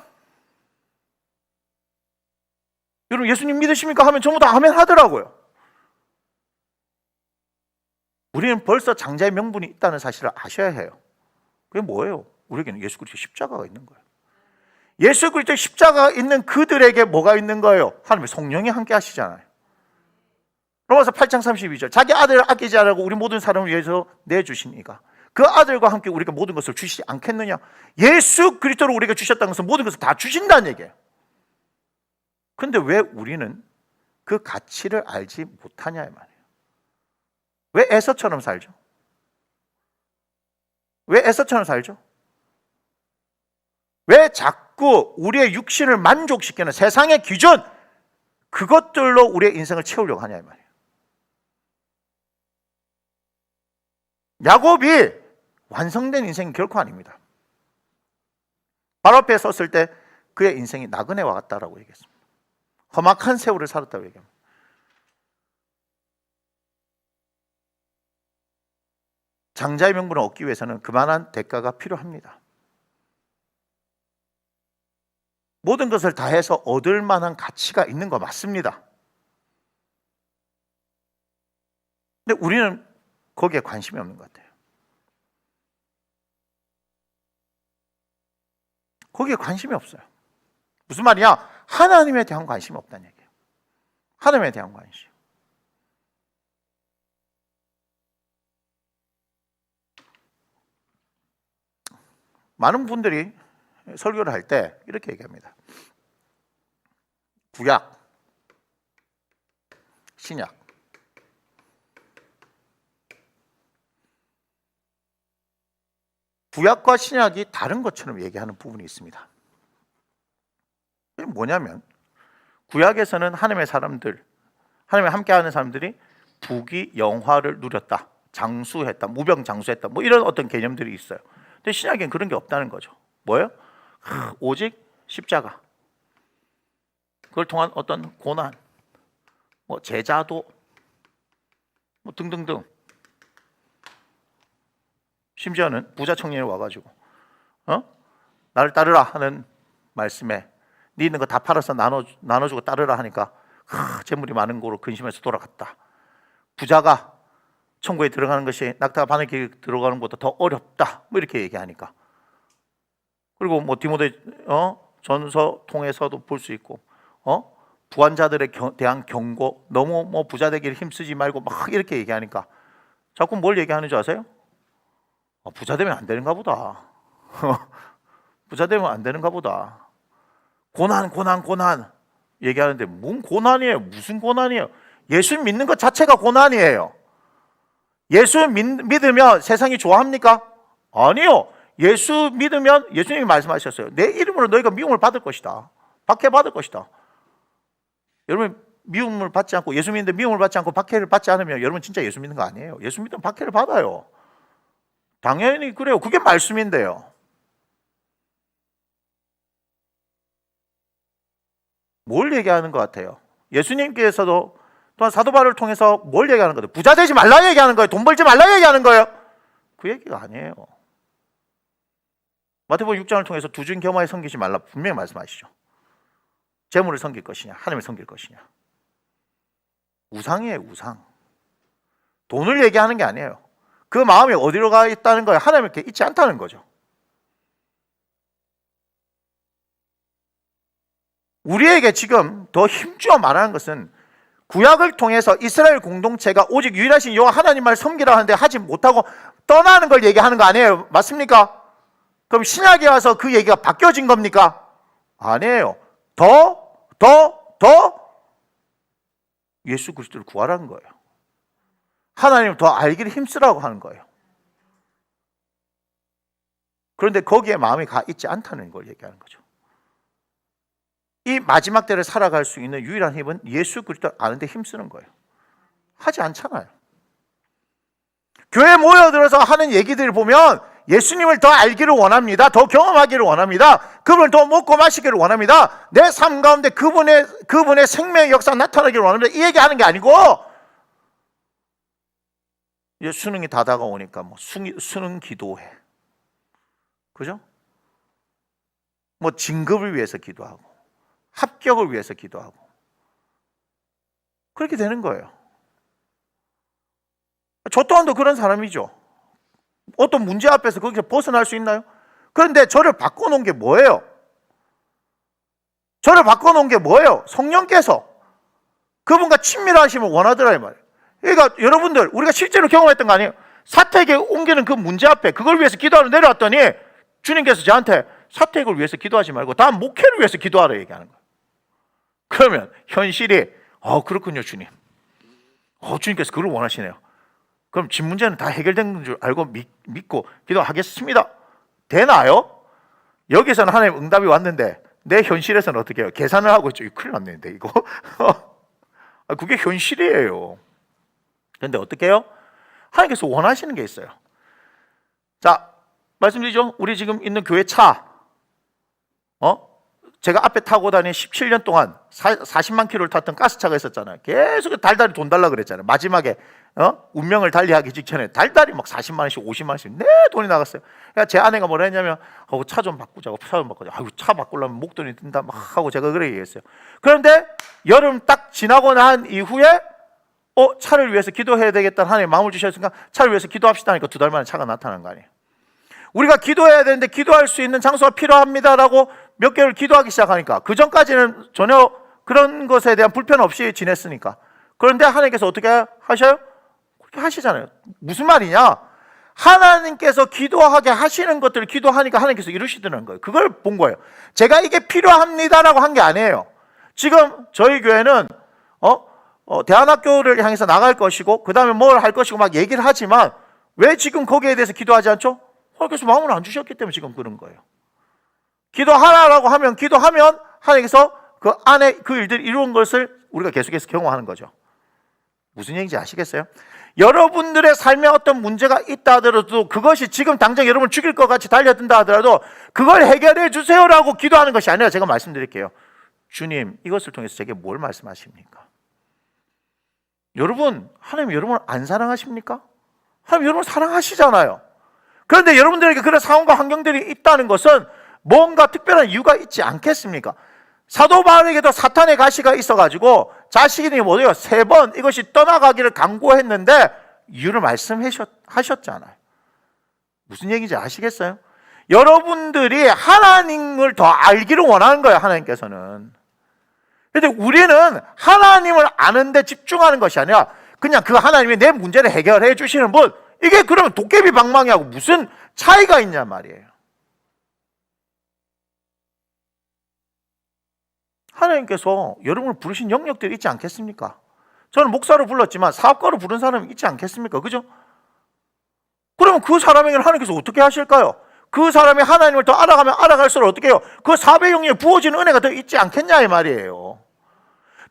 A: 여러분 예수님 믿으십니까? 하면 전부 다 아멘 하더라고요. 우리는 벌써 장자의 명분이 있다는 사실을 아셔야 해요. 그게 뭐예요? 우리에게는 예수 그리스도의 십자가가 있는 거예요. 예수 그리스도의 십자가가 있는 그들에게 뭐가 있는 거예요? 하나님의 성령이 함께 하시잖아요. 로마서 8장 32절, 자기 아들을 아끼지 않고 우리 모든 사람을 위해서 내주신 이가 그 아들과 함께 우리가 모든 것을 주시지 않겠느냐. 예수 그리스도를 우리가 주셨다는 것은 모든 것을 다 주신다는 얘기예요. 그런데 왜 우리는 그 가치를 알지 못하냐 이 말이에요. 왜 에서처럼 살죠? 왜 에서처럼 살죠? 왜 자꾸 우리의 육신을 만족시키는 세상의 기준, 그것들로 우리의 인생을 채우려고 하냐 이 말이에요. 야곱이 완성된 인생이 결코 아닙니다. 바로 앞에 섰을 때 그의 인생이 나그네와 같다라고 얘기했습니다. 험악한 세월을 살았다고 얘기합니다. 장자의 명분을 얻기 위해서는 그만한 대가가 필요합니다. 모든 것을 다해서 얻을 만한 가치가 있는 거 맞습니다. 근데 우리는 거기에 관심이 없는 것 같아요. 거기에 관심이 없어요. 무슨 말이야? 하나님에 대한 관심이 없다는 얘기예요. 하나님에 대한 관심. 많은 분들이 설교를 할 때 이렇게 얘기합니다. 구약, 신약. 구약과 신약이 다른 것처럼 얘기하는 부분이 있습니다. 그게 뭐냐면 구약에서는 하나님의 사람들, 하나님과 함께하는 사람들이 부귀 영화를 누렸다, 장수했다, 무병장수했다, 뭐 이런 어떤 개념들이 있어요. 근데 신약에는 그런 게 없다는 거죠. 뭐예요? 오직 십자가, 그걸 통한 어떤 고난, 뭐 제자도, 뭐 등등등. 심지어는 부자 청년이 와가지고 나를 따르라 하는 말씀에 네 있는 거 다 팔아서 나눠주고 따르라 하니까 재물이 많은 거로 근심해서 돌아갔다. 부자가 천국에 들어가는 것이 낙타가 바늘길에 들어가는 것보다 더 어렵다, 뭐 이렇게 얘기하니까. 그리고 뭐 디모데 전서 통해서도 볼 수 있고 부한자들에 대한 경고, 너무 뭐 부자 되기를 힘쓰지 말고 막 이렇게 얘기하니까 자꾸 뭘 얘기하는 줄 아세요? 부자 되면 안 되는가 보다. 부자 되면 안 되는가 보다. 고난 얘기하는데 뭔 고난이에요? 무슨 고난이에요? 예수 믿는 것 자체가 고난이에요. 예수 믿으면 세상이 좋아합니까? 아니요. 예수 믿으면 예수님이 말씀하셨어요. 내 이름으로 너희가 미움을 받을 것이다. 박해받을 것이다. 여러분 미움을 받지 않고, 예수 믿는데 미움을 받지 않고 박해를 받지 않으면 여러분 진짜 예수 믿는 거 아니에요. 예수 믿으면 박해를 받아요. 당연히 그래요. 그게 말씀인데요. 뭘 얘기하는 것 같아요? 예수님께서도 또한 사도 바울을 통해서 뭘 얘기하는 거예요? 부자 되지 말라 얘기하는 거예요? 돈 벌지 말라 얘기하는 거예요? 그 얘기가 아니에요. 마태복음 6장을 통해서 두 준 겸하여 섬기지 말라 분명히 말씀하시죠. 재물을 섬길 것이냐, 하나님을 섬길 것이냐. 우상이에요, 우상. 돈을 얘기하는 게 아니에요. 그 마음이 어디로 가 있다는 거예요? 하나님께 있지 않다는 거죠. 우리에게 지금 더 힘주어 말하는 것은 구약을 통해서 이스라엘 공동체가 오직 유일하신 여호와 하나님을 섬기라 하는데 하지 못하고 떠나는 걸 얘기하는 거 아니에요? 맞습니까? 그럼 신약에 와서 그 얘기가 바뀌어진 겁니까? 아니에요. 더 예수 그리스도를 구하라는 거예요. 하나님을 더 알기를 힘쓰라고 하는 거예요. 그런데 거기에 마음이 가 있지 않다는 걸 얘기하는 거죠. 이 마지막 때를 살아갈 수 있는 유일한 힘은 예수 그리스도를 아는 데 힘쓰는 거예요. 하지 않잖아요. 교회에 모여들어서 하는 얘기들을 보면 예수님을 더 알기를 원합니다. 더 경험하기를 원합니다. 그분을 더 먹고 마시기를 원합니다. 내 삶 가운데 그분의 생명의 역사가 나타나기를 원합니다. 이 얘기하는 게 아니고, 이제 수능이 다 다가오니까 뭐 수능 기도회, 그죠? 뭐 진급을 위해서 기도하고 합격을 위해서 기도하고 그렇게 되는 거예요. 저 또한도 그런 사람이죠. 어떤 문제 앞에서 거기서 벗어날 수 있나요? 그런데 저를 바꿔놓은 게 뭐예요? 저를 바꿔놓은 게 뭐예요? 성령께서 그분과 친밀하심을 원하더라 이 말이에요. 그러니까 여러분들, 우리가 실제로 경험했던 거 아니에요? 사택에 옮기는 그 문제 앞에 그걸 위해서 기도하러 내려왔더니 주님께서 저한테 사택을 위해서 기도하지 말고 다음 목회를 위해서 기도하라 얘기하는 거예요. 그러면 현실이 그렇군요 주님. 주님께서 그걸 원하시네요. 그럼 집 문제는 다 해결된 줄 알고 믿고 기도하겠습니다. 되나요? 여기서는 하나님 응답이 왔는데 내 현실에서는 어떻게 해요? 계산을 하고 있죠. 큰일 났는데 이거. 그게 현실이에요. 그런데 어떻게 해요? 하나님께서 원하시는 게 있어요. 자, 말씀드리죠. 우리 지금 있는 교회 차, 제가 앞에 타고 다닌 17년 동안 40만 킬로를 탔던 가스차가 있었잖아요. 계속 달달이 돈 달라 그랬잖아요. 마지막에 운명을 달리하기 직전에 달달이 막 40만 원씩 50만 원씩 내 돈이 나갔어요. 그러니까 제 아내가 뭐라 했냐면 차 좀 바꾸자고. 차 바꾸려면 목돈이 든다 막 하고 제가 그래 얘기했어요. 그런데 여름 딱 지나고 난 이후에 차를 위해서 기도해야 되겠다는 하나님 마음을 주셨으니까 차를 위해서 기도합시다 하니까 2달 만에 차가 나타난 거 아니에요. 우리가 기도해야 되는데 기도할 수 있는 장소가 필요합니다라고 몇 개월 기도하기 시작하니까 그 전까지는 전혀 그런 것에 대한 불편 없이 지냈으니까. 그런데 하나님께서 어떻게 하셔요? 그렇게 하시잖아요. 무슨 말이냐? 하나님께서 기도하게 하시는 것들을 기도하니까 하나님께서 이루시더라는 거예요. 그걸 본 거예요. 제가 이게 필요합니다라고 한 게 아니에요. 지금 저희 교회는 대안학교를 향해서 나갈 것이고 그 다음에 뭘 할 것이고 막 얘기를 하지만 왜 지금 거기에 대해서 기도하지 않죠? 하나님께서 마음을 안 주셨기 때문에 지금 그런 거예요. 기도하라라고 하면 기도하면 하나님께서 그 안에 그 일들을 이루는 것을 우리가 계속해서 경험하는 거죠. 무슨 얘기인지 아시겠어요? 여러분들의 삶에 어떤 문제가 있다 하더라도 그것이 지금 당장 여러분을 죽일 것 같이 달려든다 하더라도 그걸 해결해 주세요라고 기도하는 것이 아니라 제가 말씀드릴게요. 주님, 이것을 통해서 제게 뭘 말씀하십니까? 여러분, 하나님 여러분을 안 사랑하십니까? 하나님 여러분을 사랑하시잖아요. 그런데 여러분들에게 그런 상황과 환경들이 있다는 것은 뭔가 특별한 이유가 있지 않겠습니까? 사도 바울에게도 사탄의 가시가 있어가지고 자신이 뭐예요? 3번 이것이 떠나가기를 강구했는데 이유를 말씀하셨잖아요. 무슨 얘기인지 아시겠어요? 여러분들이 하나님을 더 알기를 원하는 거예요. 하나님께서는. 그런데 우리는 하나님을 아는 데 집중하는 것이 아니라 그냥 그 하나님이 내 문제를 해결해 주시는 분, 이게 그러면 도깨비 방망이하고 무슨 차이가 있냐 말이에요. 하나님께서 여러분을 부르신 영역들이 있지 않겠습니까? 저는 목사로 불렀지만 사업가로 부른 사람이 있지 않겠습니까? 그죠? 그러면 그 사람에게는 하나님께서 어떻게 하실까요? 그 사람이 하나님을 더 알아가면 알아갈수록 어떻게 해요? 그 사업의 영역에 부어지는 은혜가 더 있지 않겠냐 이 말이에요.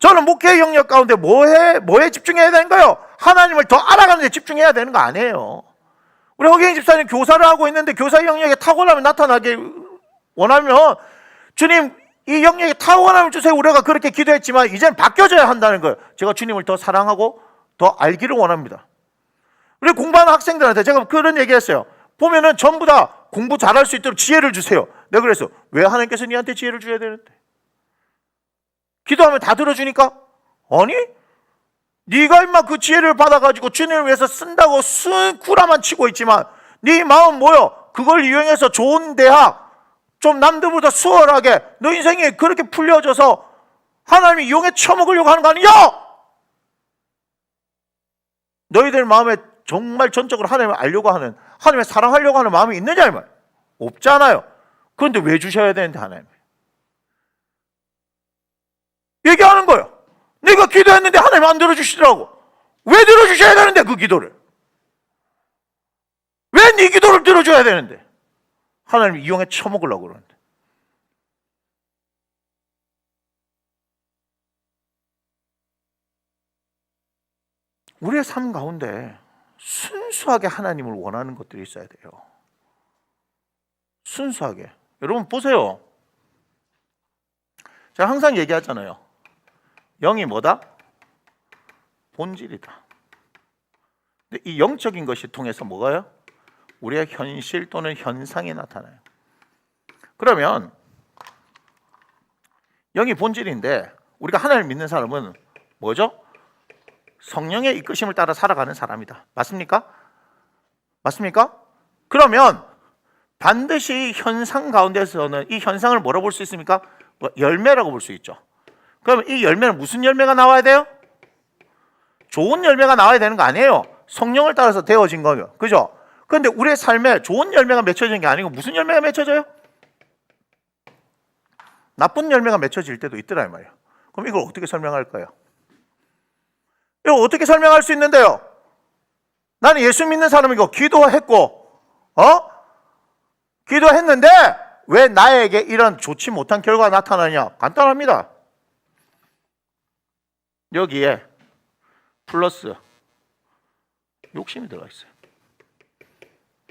A: 저는 목회의 영역 가운데 뭐에 집중해야 되는가요? 하나님을 더 알아가는 데 집중해야 되는 거 아니에요. 우리 허경희 집사님 교사를 하고 있는데 교사 영역에 탁월함이 나타나게 원하면 주님 이 영역에 탁월함을 주세요. 우리가 그렇게 기도했지만 이제는 바뀌어져야 한다는 거예요. 제가 주님을 더 사랑하고 더 알기를 원합니다. 우리 공부하는 학생들한테 제가 그런 얘기했어요. 보면은 전부 다 공부 잘할 수 있도록 지혜를 주세요. 내가 그래서 왜 하나님께서 니한테 지혜를 줘야 되는데? 기도하면 다 들어주니까? 아니? 네가 임마 그 지혜를 받아가지고 주님을 위해서 쓴다고 구라만 치고 있지만 네 마음 뭐요? 그걸 이용해서 좋은 대학 좀 남들보다 수월하게 너 인생이 그렇게 풀려져서 하나님이 이용해 쳐먹으려고 하는 거 아니야? 너희들 마음에 정말 전적으로 하나님을 알려고 하는, 하나님을 사랑하려고 하는 마음이 있느냐 이 말? 없잖아요. 그런데 왜 주셔야 되는데 하나님? 얘기하는 거예요. 내가 기도했는데 하나님 안 들어주시더라고. 왜 들어주셔야 되는데 그 기도를? 왜 네 기도를 들어줘야 되는데? 하나님 이용해 쳐먹으려고 그러는데. 우리의 삶 가운데 순수하게 하나님을 원하는 것들이 있어야 돼요. 순수하게. 여러분 보세요. 제가 항상 얘기하잖아요. 영이 뭐다? 본질이다. 근데 이 영적인 것이 통해서 뭐가요? 우리의 현실 또는 현상이 나타나요. 그러면 영이 본질인데 우리가 하나님을 믿는 사람은 뭐죠? 성령의 이끄심을 따라 살아가는 사람이다. 맞습니까? 맞습니까? 그러면 반드시 현상 가운데서는 이 현상을 뭐라고 볼 수 있습니까? 열매라고 볼 수 있죠. 그러면 이 열매는 무슨 열매가 나와야 돼요? 좋은 열매가 나와야 되는 거 아니에요. 성령을 따라서 되어진 거예요. 그죠? 그런데 우리의 삶에 좋은 열매가 맺혀지는 게 아니고 무슨 열매가 맺혀져요? 나쁜 열매가 맺혀질 때도 있더라 이 말이에요. 그럼 이걸 어떻게 설명할까요? 이걸 어떻게 설명할 수 있는데요? 나는 예수 믿는 사람이고 기도했고 기도했는데 왜 나에게 이런 좋지 못한 결과가 나타나냐? 간단합니다. 여기에 플러스 욕심이 들어가 있어요.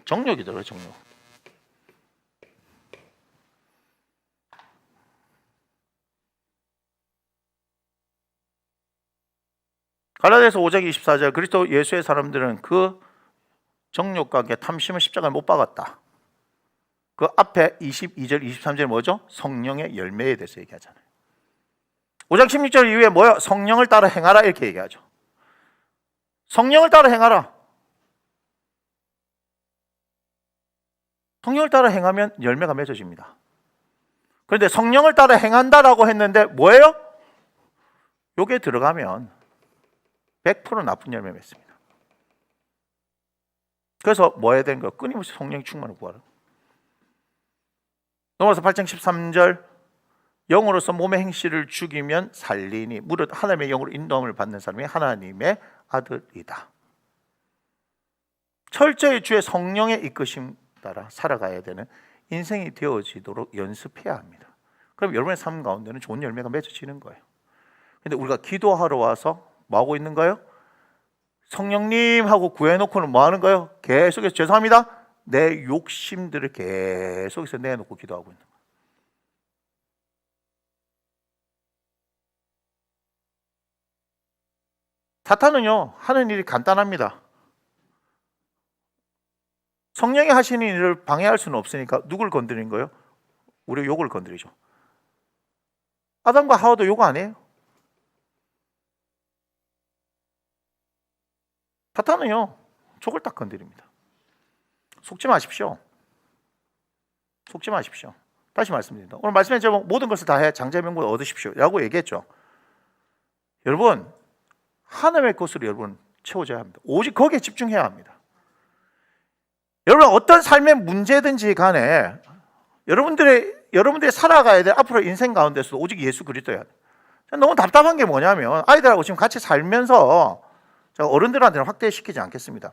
A: 정욕이 들어가요. 정욕. 갈라디아서 5장 24절 그리스도 예수의 사람들은 그 정욕과 탐심을 십자가에 못 박았다. 그 앞에 22절 23절 뭐죠? 성령의 열매에 대해서 얘기하잖아요. 5장 16절 이후에 뭐요? 성령을 따라 행하라 이렇게 얘기하죠. 성령을 따라 행하라. 성령을 따라 행하면 열매가 맺어집니다. 그런데 성령을 따라 행한다라고 했는데 뭐예요? 요게 들어가면 100% 나쁜 열매 맺습니다. 그래서 뭐 해야 되는 거예요? 끊임없이 성령의 충만을 구하라. 넘어서 8장 13절 영으로서 몸의 행실을 죽이면 살리니 무릇 하나님의 영으로 인도함을 받는 사람이 하나님의 아들이다. 철저히 주의 성령의 이끄심 따라 살아가야 되는 인생이 되어지도록 연습해야 합니다. 그럼 여러분의 삶 가운데는 좋은 열매가 맺어지는 거예요. 근데 우리가 기도하러 와서 뭐 하고 있는 거예요? 성령님 하고 구해놓고는 뭐 하는 거예요? 계속해서 죄송합니다. 내 욕심들을 계속해서 내놓고 기도하고 있는 거예요. 사탄은요 하는 일이 간단합니다. 성령이 하시는 일을 방해할 수는 없으니까 누굴 건드린 거예요? 우리 욕을 건드리죠. 아담과 하와도 욕 안 해요. 사탄은요 족을 딱 건드립니다. 속지 마십시오. 속지 마십시오. 다시 말씀드립니다. 오늘 말씀의 제목 모든 것을 다해 장자명분을 얻으십시오 라고 얘기했죠. 여러분 하나님의 것으로 여러분 채워져야 합니다. 오직 거기에 집중해야 합니다. 여러분 어떤 삶의 문제든지 간에 여러분들이 살아가야 될 앞으로 인생 가운데서 오직 예수 그리스도야 돼요. 너무 답답한 게 뭐냐면 아이들하고 지금 같이 살면서 제가 어른들한테는 확대시키지 않겠습니다.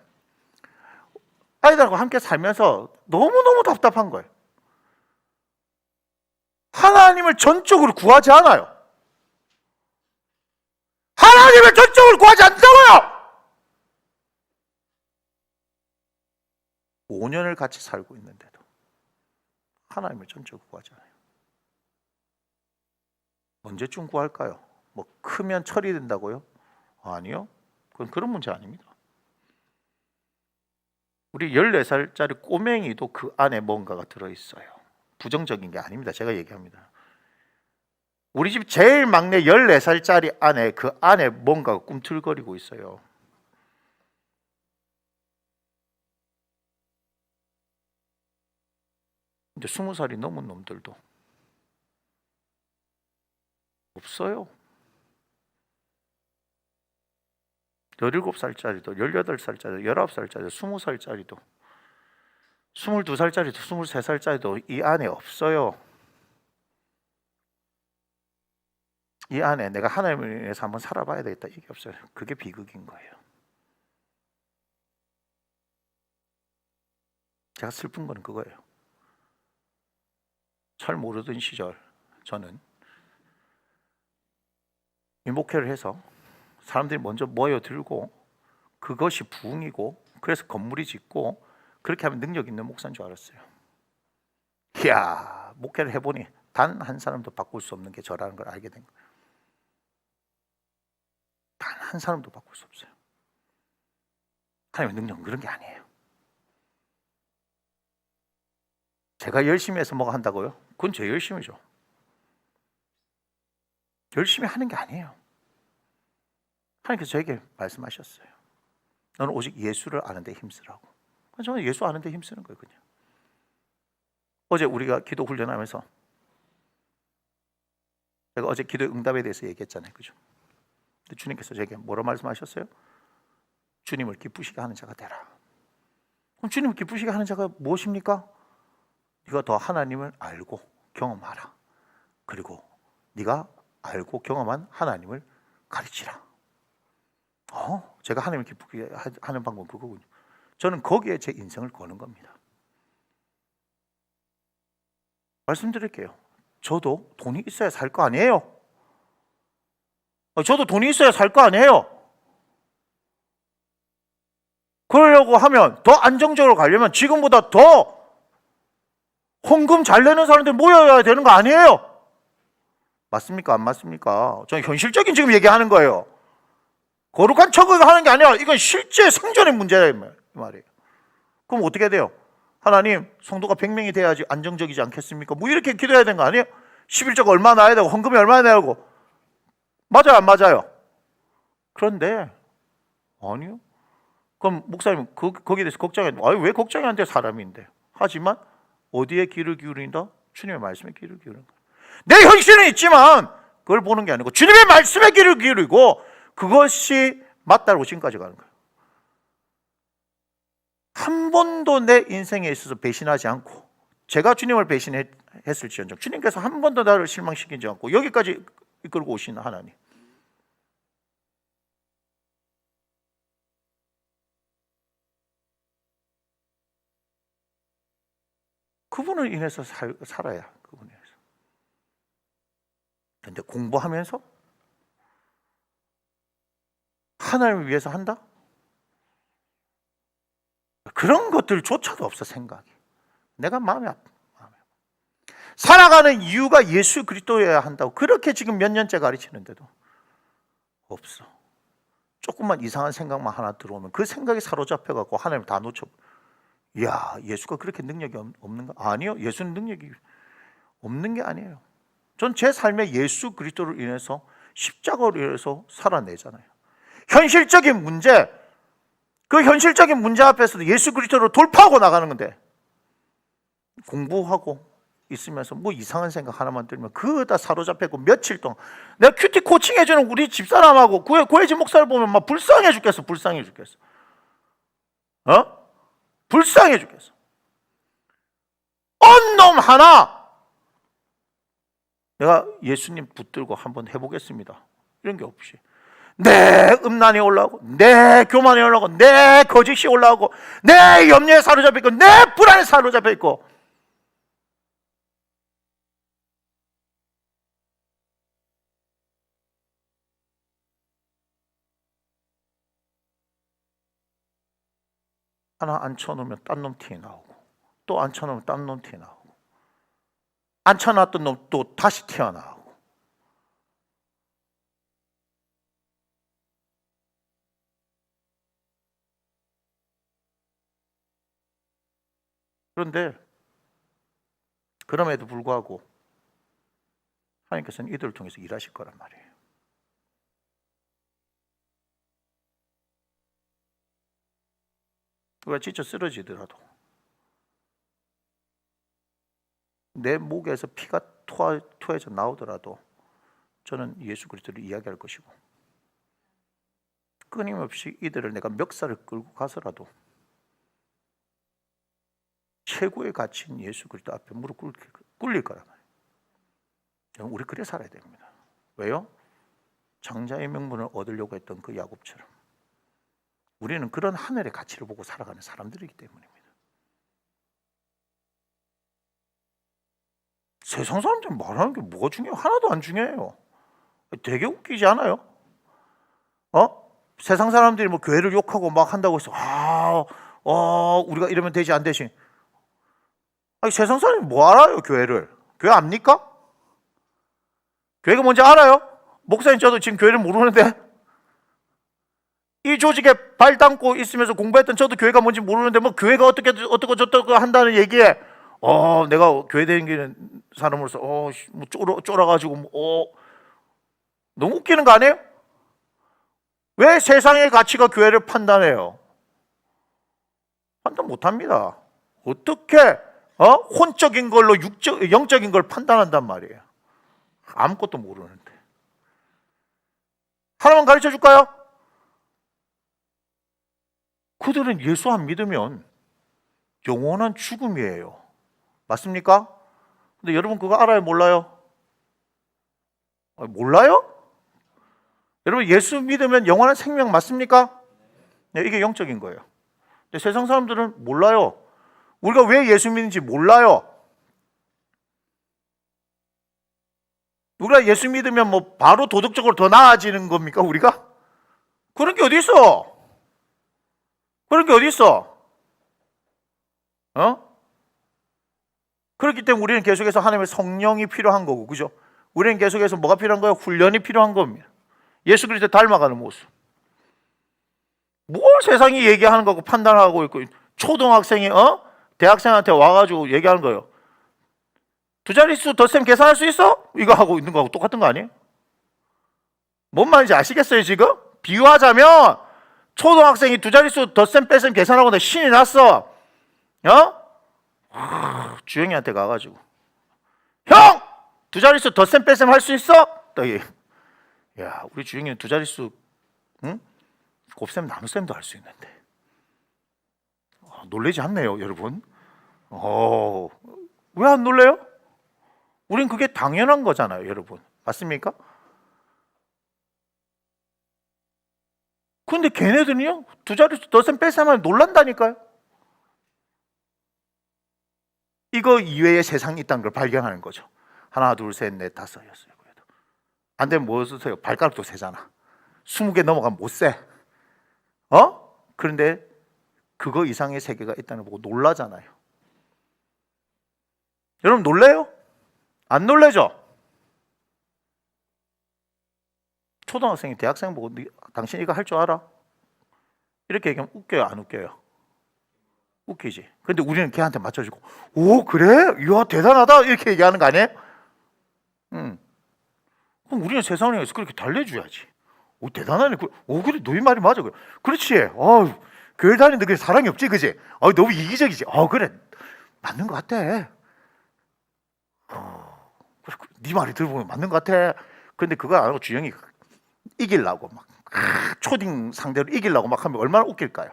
A: 아이들하고 함께 살면서 너무너무 답답한 거예요. 하나님을 전적으로 구하지 않아요. 하나님을 전적으로 구하지 않는다고요. 5년을 같이 살고 있는데도 하나님을 전적으로 구하지 않아요. 언제쯤 구할까요? 뭐 크면 처리된다고요? 아니요. 그건 그런 문제 아닙니다. 우리 14살짜리 꼬맹이도 그 안에 뭔가가 들어있어요. 부정적인 게 아닙니다. 제가 얘기합니다. 우리 집 제일 막내 14살짜리 안에 그 안에 뭔가가 꿈틀거리고 있어요. 근데 20살이 넘은 놈들도 없어요. 17살짜리도 18살짜리도 19살짜리도 20살짜리도 22살짜리도 23살짜리도 이 안에 없어요. 이 안에 내가 하나님을 위해서 한번 살아봐야 되겠다 이게 없어요. 그게 비극인 거예요. 제가 슬픈 건 그거예요. 잘 모르던 시절 저는 목회를 해서 사람들이 먼저 모여들고 그것이 부흥이고 그래서 건물이 짓고 그렇게 하면 능력 있는 목사인 줄 알았어요. 이야, 목회를 해보니 단 한 사람도 바꿀 수 없는 게 저라는 걸 알게 된 거예요. 단 한 사람도 바꿀 수 없어요. 하나님의 능력은 그런 게 아니에요. 제가 열심히 해서 뭐가 한다고요? 그건 제 열심이죠. 열심히 하는 게 아니에요. 하나님께서 저에게 말씀하셨어요. 너는 오직 예수를 아는 데 힘쓰라고. 저는 예수 아는 데 힘쓰는 거예요. 그냥. 어제 우리가 기도 훈련하면서 제가 어제 기도 응답에 대해서 얘기했잖아요. 그죠? 근데 주님께서 저에게 뭐라 말씀하셨어요? 주님을 기쁘시게 하는 자가 되라. 그럼 주님을 기쁘시게 하는 자가 무엇입니까? 네가 더 하나님을 알고 경험하라. 그리고 네가 알고 경험한 하나님을 가르치라. 제가 하나님을 기쁘게 하는 방법은 그거군요. 저는 거기에 제 인생을 거는 겁니다. 말씀드릴게요. 저도 돈이 있어야 살 거 아니에요? 저도 돈이 있어야 살 거 아니에요? 그러려고 하면 더 안정적으로 가려면 지금보다 더 헌금 잘 내는 사람들 모여야 되는 거 아니에요? 맞습니까? 안 맞습니까? 저는 현실적인 지금 얘기하는 거예요. 거룩한 척을 하는 게 아니라 이건 실제 생존의 문제다 이 말이에요. 그럼 어떻게 돼요? 하나님, 성도가 100명이 돼야지 안정적이지 않겠습니까? 뭐 이렇게 기도해야 되는 거 아니에요? 11조가 얼마 나야 되고 헌금이 얼마 내야 되고. 맞아요, 안 맞아요? 그런데 아니요. 그럼 목사님 거기에 대해서 걱정해. 왜 걱정이 안 돼? 사람인데. 하지만 어디에 귀를 기울인다? 주님의 말씀에 귀를 기울인다. 내 현실은 있지만 그걸 보는 게 아니고 주님의 말씀에 귀를 기울이고 그것이 맞다고 지금까지 가는 거예요. 한 번도 내 인생에 있어서 배신하지 않고, 제가 주님을 배신했을지언정 주님께서 한 번도 나를 실망시키지 않고 여기까지 이끌고 오신 하나님, 그분을 인해서 살아야, 그분을 인해서. 그런데 공부하면서 하나님을 위해서 한다? 그런 것들조차도 없어. 생각이. 내가 마음이 아파. 살아가는 이유가 예수 그리스도여야 한다고 그렇게 지금 몇 년째 가르치는데도 없어. 조금만 이상한 생각만 하나 들어오면 그 생각이 사로잡혀갖고 하나님 다 놓쳐. 이야, 예수가 그렇게 능력이 없는가? 아니요, 예수는 능력이 없는 게 아니에요. 전 제 삶에 예수 그리스도를 인해서, 십자가로 인해서 살아내잖아요. 현실적인 문제, 그 현실적인 문제 앞에서도 예수 그리스도로 돌파하고 나가는 건데, 공부하고 있으면서 뭐 이상한 생각 하나만 들면 그다 사로잡혔고 며칠 동안 내가 큐티 코칭 해주는 우리 집사람하고 고혜진 목사를 보면 막 불쌍해 죽겠어. 불쌍해 죽겠어. 불쌍해 죽겠어. 언놈 하나 내가 예수님 붙들고 한번 해보겠습니다 이런 게 없이 내 음란이 올라오고 내 교만이 올라오고 내 거짓이 올라오고 내 염려에 사로잡혀 있고 내 불안에 사로잡혀 있고, 하나 앉혀놓으면 딴 놈 티 나오고 또 앉혀놓으면 딴 놈 티 나오고 앉혀놨던 놈 또 다시 튀어나오고. 그런데 그럼에도 불구하고 하나님께서는 이들을 통해서 일하실 거란 말이에요. 우리가 지쳐 쓰러지더라도 내 목에서 피가 토해져 나오더라도 저는 예수 그리스도를 이야기할 것이고, 끊임없이 이들을 내가 멱살을 끌고 가서라도 최고의 가치인 예수 그리스도 앞에 무릎 꿇릴 거란 말이에요. 우리 그래 살아야 됩니다. 왜요? 장자의 명분을 얻으려고 했던 그 야곱처럼 우리는 그런 하늘의 가치를 보고 살아가는 사람들이기 때문입니다. 세상 사람들이 말하는 게 뭐가 중요해요? 하나도 안 중요해요. 되게 웃기지 않아요? 세상 사람들이 뭐 교회를 욕하고 막 한다고 해서 우리가 이러면 되지 안 되지? 아니, 세상 사람이 뭐 알아요? 교회를. 교회 압니까? 교회가 뭔지 알아요? 목사님 저도 지금 교회를 모르는데, 이 조직에 발 담고 있으면서 공부했던 저도 교회가 뭔지 모르는데 뭐 교회가 어떻고 저떻고 한다는 얘기에 내가 교회 다니는 사람으로서 뭐 쫄아가지고 너무 웃기는 거 아니에요? 왜 세상의 가치가 교회를 판단해요? 판단 못합니다. 어떻게 혼적인 걸로 영적인 걸 판단한단 말이에요. 아무것도 모르는데. 하나만 가르쳐 줄까요? 그들은 예수 안 믿으면 영원한 죽음이에요. 맞습니까? 근데 여러분 그거 알아요? 몰라요? 몰라요? 여러분, 예수 믿으면 영원한 생명 맞습니까? 네, 이게 영적인 거예요. 근데 세상 사람들은 몰라요. 우리가 왜 예수 믿는지 몰라요. 우리가 예수 믿으면 뭐 바로 도덕적으로 더 나아지는 겁니까, 우리가? 그런 게 어디 있어? 그런 게 어디 있어? 그렇기 때문에 우리는 계속해서 하나님의 성령이 필요한 거고, 그죠? 우리는 계속해서 뭐가 필요한 거예요? 훈련이 필요한 겁니다. 예수 그리스도 닮아가는 모습. 뭘 세상이 얘기하는 거고 판단하고 있고, 초등학생이 대학생한테 와가지고 얘기하는 거예요. 두 자릿수 덧셈 계산할 수 있어? 이거 하고 있는 거하고 똑같은 거 아니에요? 뭔 말인지 아시겠어요, 지금? 비유하자면 초등학생이 두 자릿수 덧셈 뺄셈 계산하고 내 신이 났어. 주영이한테 가가지고, 형! 두 자릿수 덧셈 뺄셈 할 수 있어? 야, 우리 주영이는 두 자릿수 곱셈 나눗셈도 할 수 있는데. 놀라지 않네요, 여러분. 왜 안 놀래요? 우린 그게 당연한 거잖아요, 여러분. 맞습니까? 근데 걔네들은요, 두 자릿수 덧셈 뺄셈 하면 놀란다니까요. 이거 이외의 세상이 있다는 걸 발견하는 거죠. 하나, 둘, 셋, 넷, 다섯, 여섯, 일곱, 여덟. 안 되면 뭐 쓰세요? 발가락도 세잖아. 20개 넘어가면 못 세. 그런데 그거 이상의 세계가 있다는 걸 보고 놀라잖아요. 여러분 놀래요? 안 놀래죠? 초등학생이 대학생 보고 당신 이거 할 줄 알아? 이렇게 얘기하면 웃겨요, 안 웃겨요? 웃기지. 근데 우리는 걔한테 맞춰주고, 오 그래? 이야 대단하다 이렇게 얘기하는 거 아니에요? 그럼 우리는 세상에서 그렇게 달래줘야지. 오 대단하네. 오 그래 너희 말이 맞아. 그렇지. 교회 다니는데 그게 사랑이 없지, 그지? 너무 이기적이지. 그래 맞는 것 같아. 네 말이 들어보면 맞는 것 같아. 근데 그거 안 하고 주영이 이기려고 막 초딩 상대로 이기려고 막 하면 얼마나 웃길까요?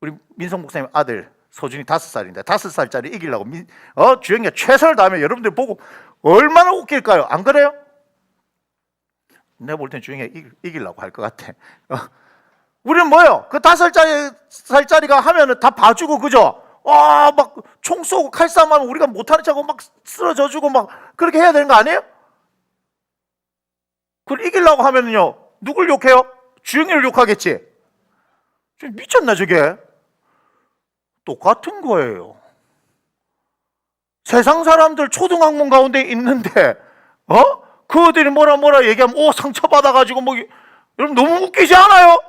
A: 우리 민성 목사님 아들 서준이 5살인데 5살짜리 이기려고 주영이가 최선을 다하면 여러분들 보고 얼마나 웃길까요? 안 그래요? 내가 볼 땐 주영이가 이기려고 할 것 같아. 우리는 뭐요? 그 5살짜리가 하면은 다 봐주고, 그죠? 막 총 쏘고 칼싸움하면 우리가 못하는 척하고 막 쓰러져주고 막 그렇게 해야 되는 거 아니에요? 그걸 이기려고 하면은요, 누굴 욕해요? 주영이를 욕하겠지. 미쳤나 저게? 똑같은 거예요. 세상 사람들 초등학문 가운데 있는데 그들이 뭐라 얘기하면 상처받아가지고 여러분 너무 웃기지 않아요?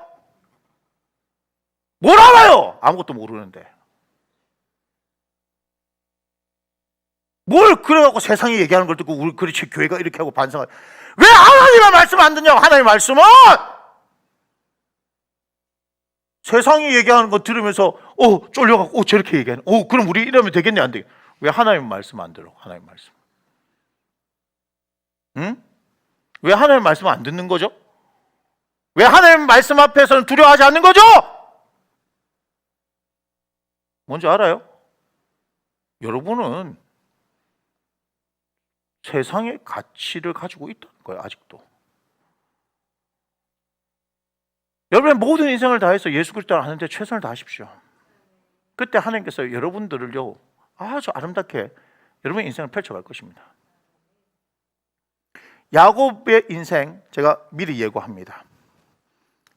A: 뭘 알아요? 아무것도 모르는데. 뭘 그래갖고 세상이 얘기하는 걸 듣고 우리 그렇지 교회가 이렇게 하고 반성을. 왜 하나님의 말씀 안 듣냐고. 하나님의 말씀은 세상이 얘기하는 거 들으면서 쫄려갖고 저렇게 얘기하는. 그럼 우리 이러면 되겠네, 안 되겠네. 왜 하나님의 말씀 안 들어? 하나님의 말씀. 왜 하나님의 말씀 안 듣는 거죠? 왜 하나님의 말씀 앞에서는 두려워하지 않는 거죠? 뭔지 알아요? 여러분은 세상의 가치를 가지고 있다는 거예요, 아직도. 여러분의 모든 인생을 다해서 예수 그리스도를 아는데 최선을 다하십시오. 그때 하나님께서 여러분들을요 아주 아름답게 여러분의 인생을 펼쳐갈 것입니다. 야곱의 인생 제가 미리 예고합니다.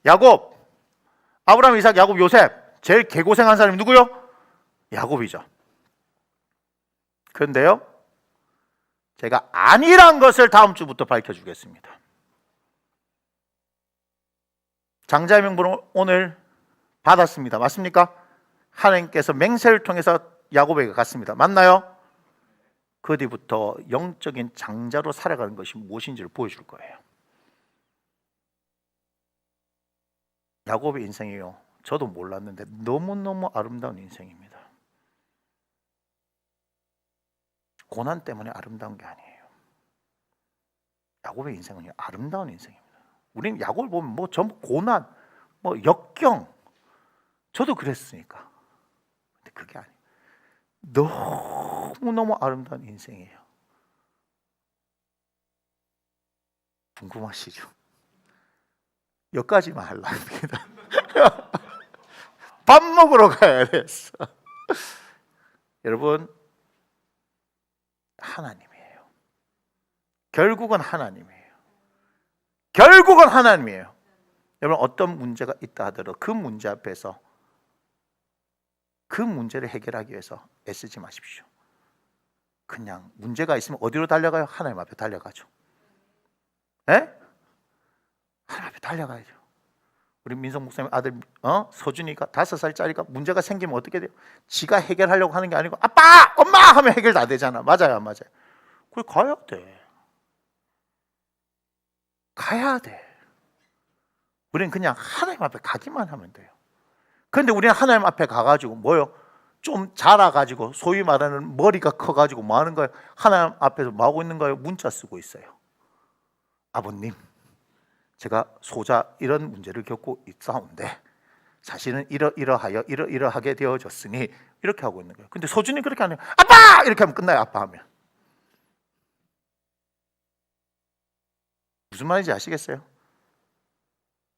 A: 야곱, 아브라함, 이삭, 야곱, 요셉. 제일 개고생한 사람이 누구요? 야곱이죠. 그런데요, 제가 아니란 것을 다음 주부터 밝혀주겠습니다. 장자의 명분을 오늘 받았습니다. 맞습니까? 하나님께서 맹세를 통해서 야곱에게 갔습니다. 맞나요? 그 뒤부터 영적인 장자로 살아가는 것이 무엇인지를 보여줄 거예요. 야곱의 인생이요, 저도 몰랐는데 너무너무 아름다운 인생입니다. 고난 때문에 아름다운 게 아니에요. 야곱의 인생은 아름다운 인생입니다. 우리는 야곱을 보면 전부 고난, 역경. 저도 그랬으니까. 근데 그게 아니에요. 너무너무 아름다운 인생이에요. 궁금하시죠? 여기까지만 하려 합니다. 밥 먹으러 가야 됐어. 여러분, 하나님이에요. 결국은 하나님이에요. 결국은 하나님이에요. 여러분, 어떤 문제가 있다 하더라도 그 문제 앞에서 그 문제를 해결하기 위해서 애쓰지 마십시오. 그냥 문제가 있으면 어디로 달려가요? 하나님 앞에 달려가죠. 네? 하나님 앞에 달려가야죠. 우리 민성 목사님 아들 서준이가 5살짜리가 문제가 생기면 어떻게 돼요? 지가 해결하려고 하는 게 아니고 아빠! 엄마! 하면 해결 다 되잖아. 맞아요, 안 맞아요? 그래, 가야 돼. 가야 돼. 우리는 그냥 하나님 앞에 가기만 하면 돼요. 그런데 우리는 하나님 앞에 가가지고 뭐요? 좀 자라가지고 소위 말하는 머리가 커가지고 뭐 하는 거예요? 하나님 앞에서 뭐 하고 있는 거예요? 문자 쓰고 있어요. 아버님, 제가 소자 이런 문제를 겪고 있사온데 사실은 이러하게 되어졌으니 이렇게 하고 있는 거예요. 근데 소준이 그렇게 안 해요. 아빠! 이렇게 하면 끝나요. 아빠 하면. 무슨 말인지 아시겠어요?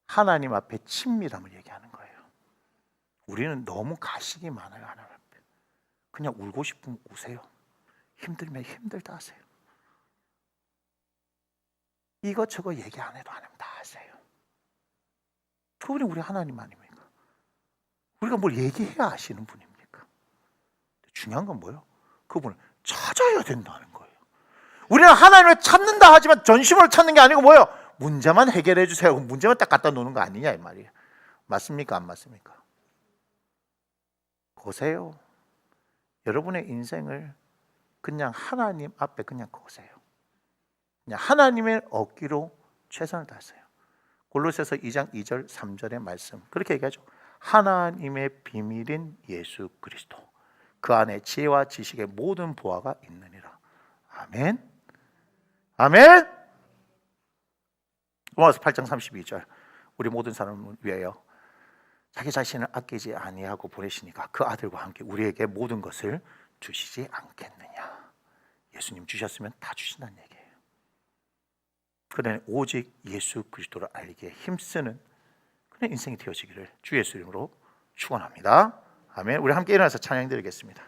A: 하나님 앞에 친밀함을 얘기하는 거예요. 우리는 너무 가식이 많아요. 하나님 앞에. 그냥 울고 싶으면 우세요. 힘들면 힘들다 하세요. 이것저것 얘기 안 해도 하나님 다 하세요. 그분이 우리 하나님 아닙니까? 우리가 뭘 얘기해야 아시는 분입니까? 중요한 건 뭐예요? 그분을 찾아야 된다는 거예요. 우리는 하나님을 찾는다 하지만 전심으로 찾는 게 아니고 뭐예요? 문제만 해결해 주세요. 문제만 딱 갖다 놓는 거 아니냐 이 말이에요. 맞습니까? 안 맞습니까? 보세요. 여러분의 인생을 그냥 하나님 앞에 그냥 거세요. 그냥 하나님을 얻기로 최선을 다하세요. 골로새서 2장 2절 3절의 말씀 그렇게 얘기하죠. 하나님의 비밀인 예수 그리스도 그 안에 지혜와 지식의 모든 보화가 있느니라. 아멘. 아멘. 로마서 8장 32절 우리 모든 사람을 위하여 자기 자신을 아끼지 아니하고 보내시니까 그 아들과 함께 우리에게 모든 것을 주시지 않겠느냐. 예수님 주셨으면 다 주신다는 얘기예요. 그러니 오직 예수 그리스도를 알기에 힘쓰는 그런 인생이 되어지기를 주 예수 이름으로 축원합니다. 아멘. 우리 함께 일어나서 찬양 드리겠습니다.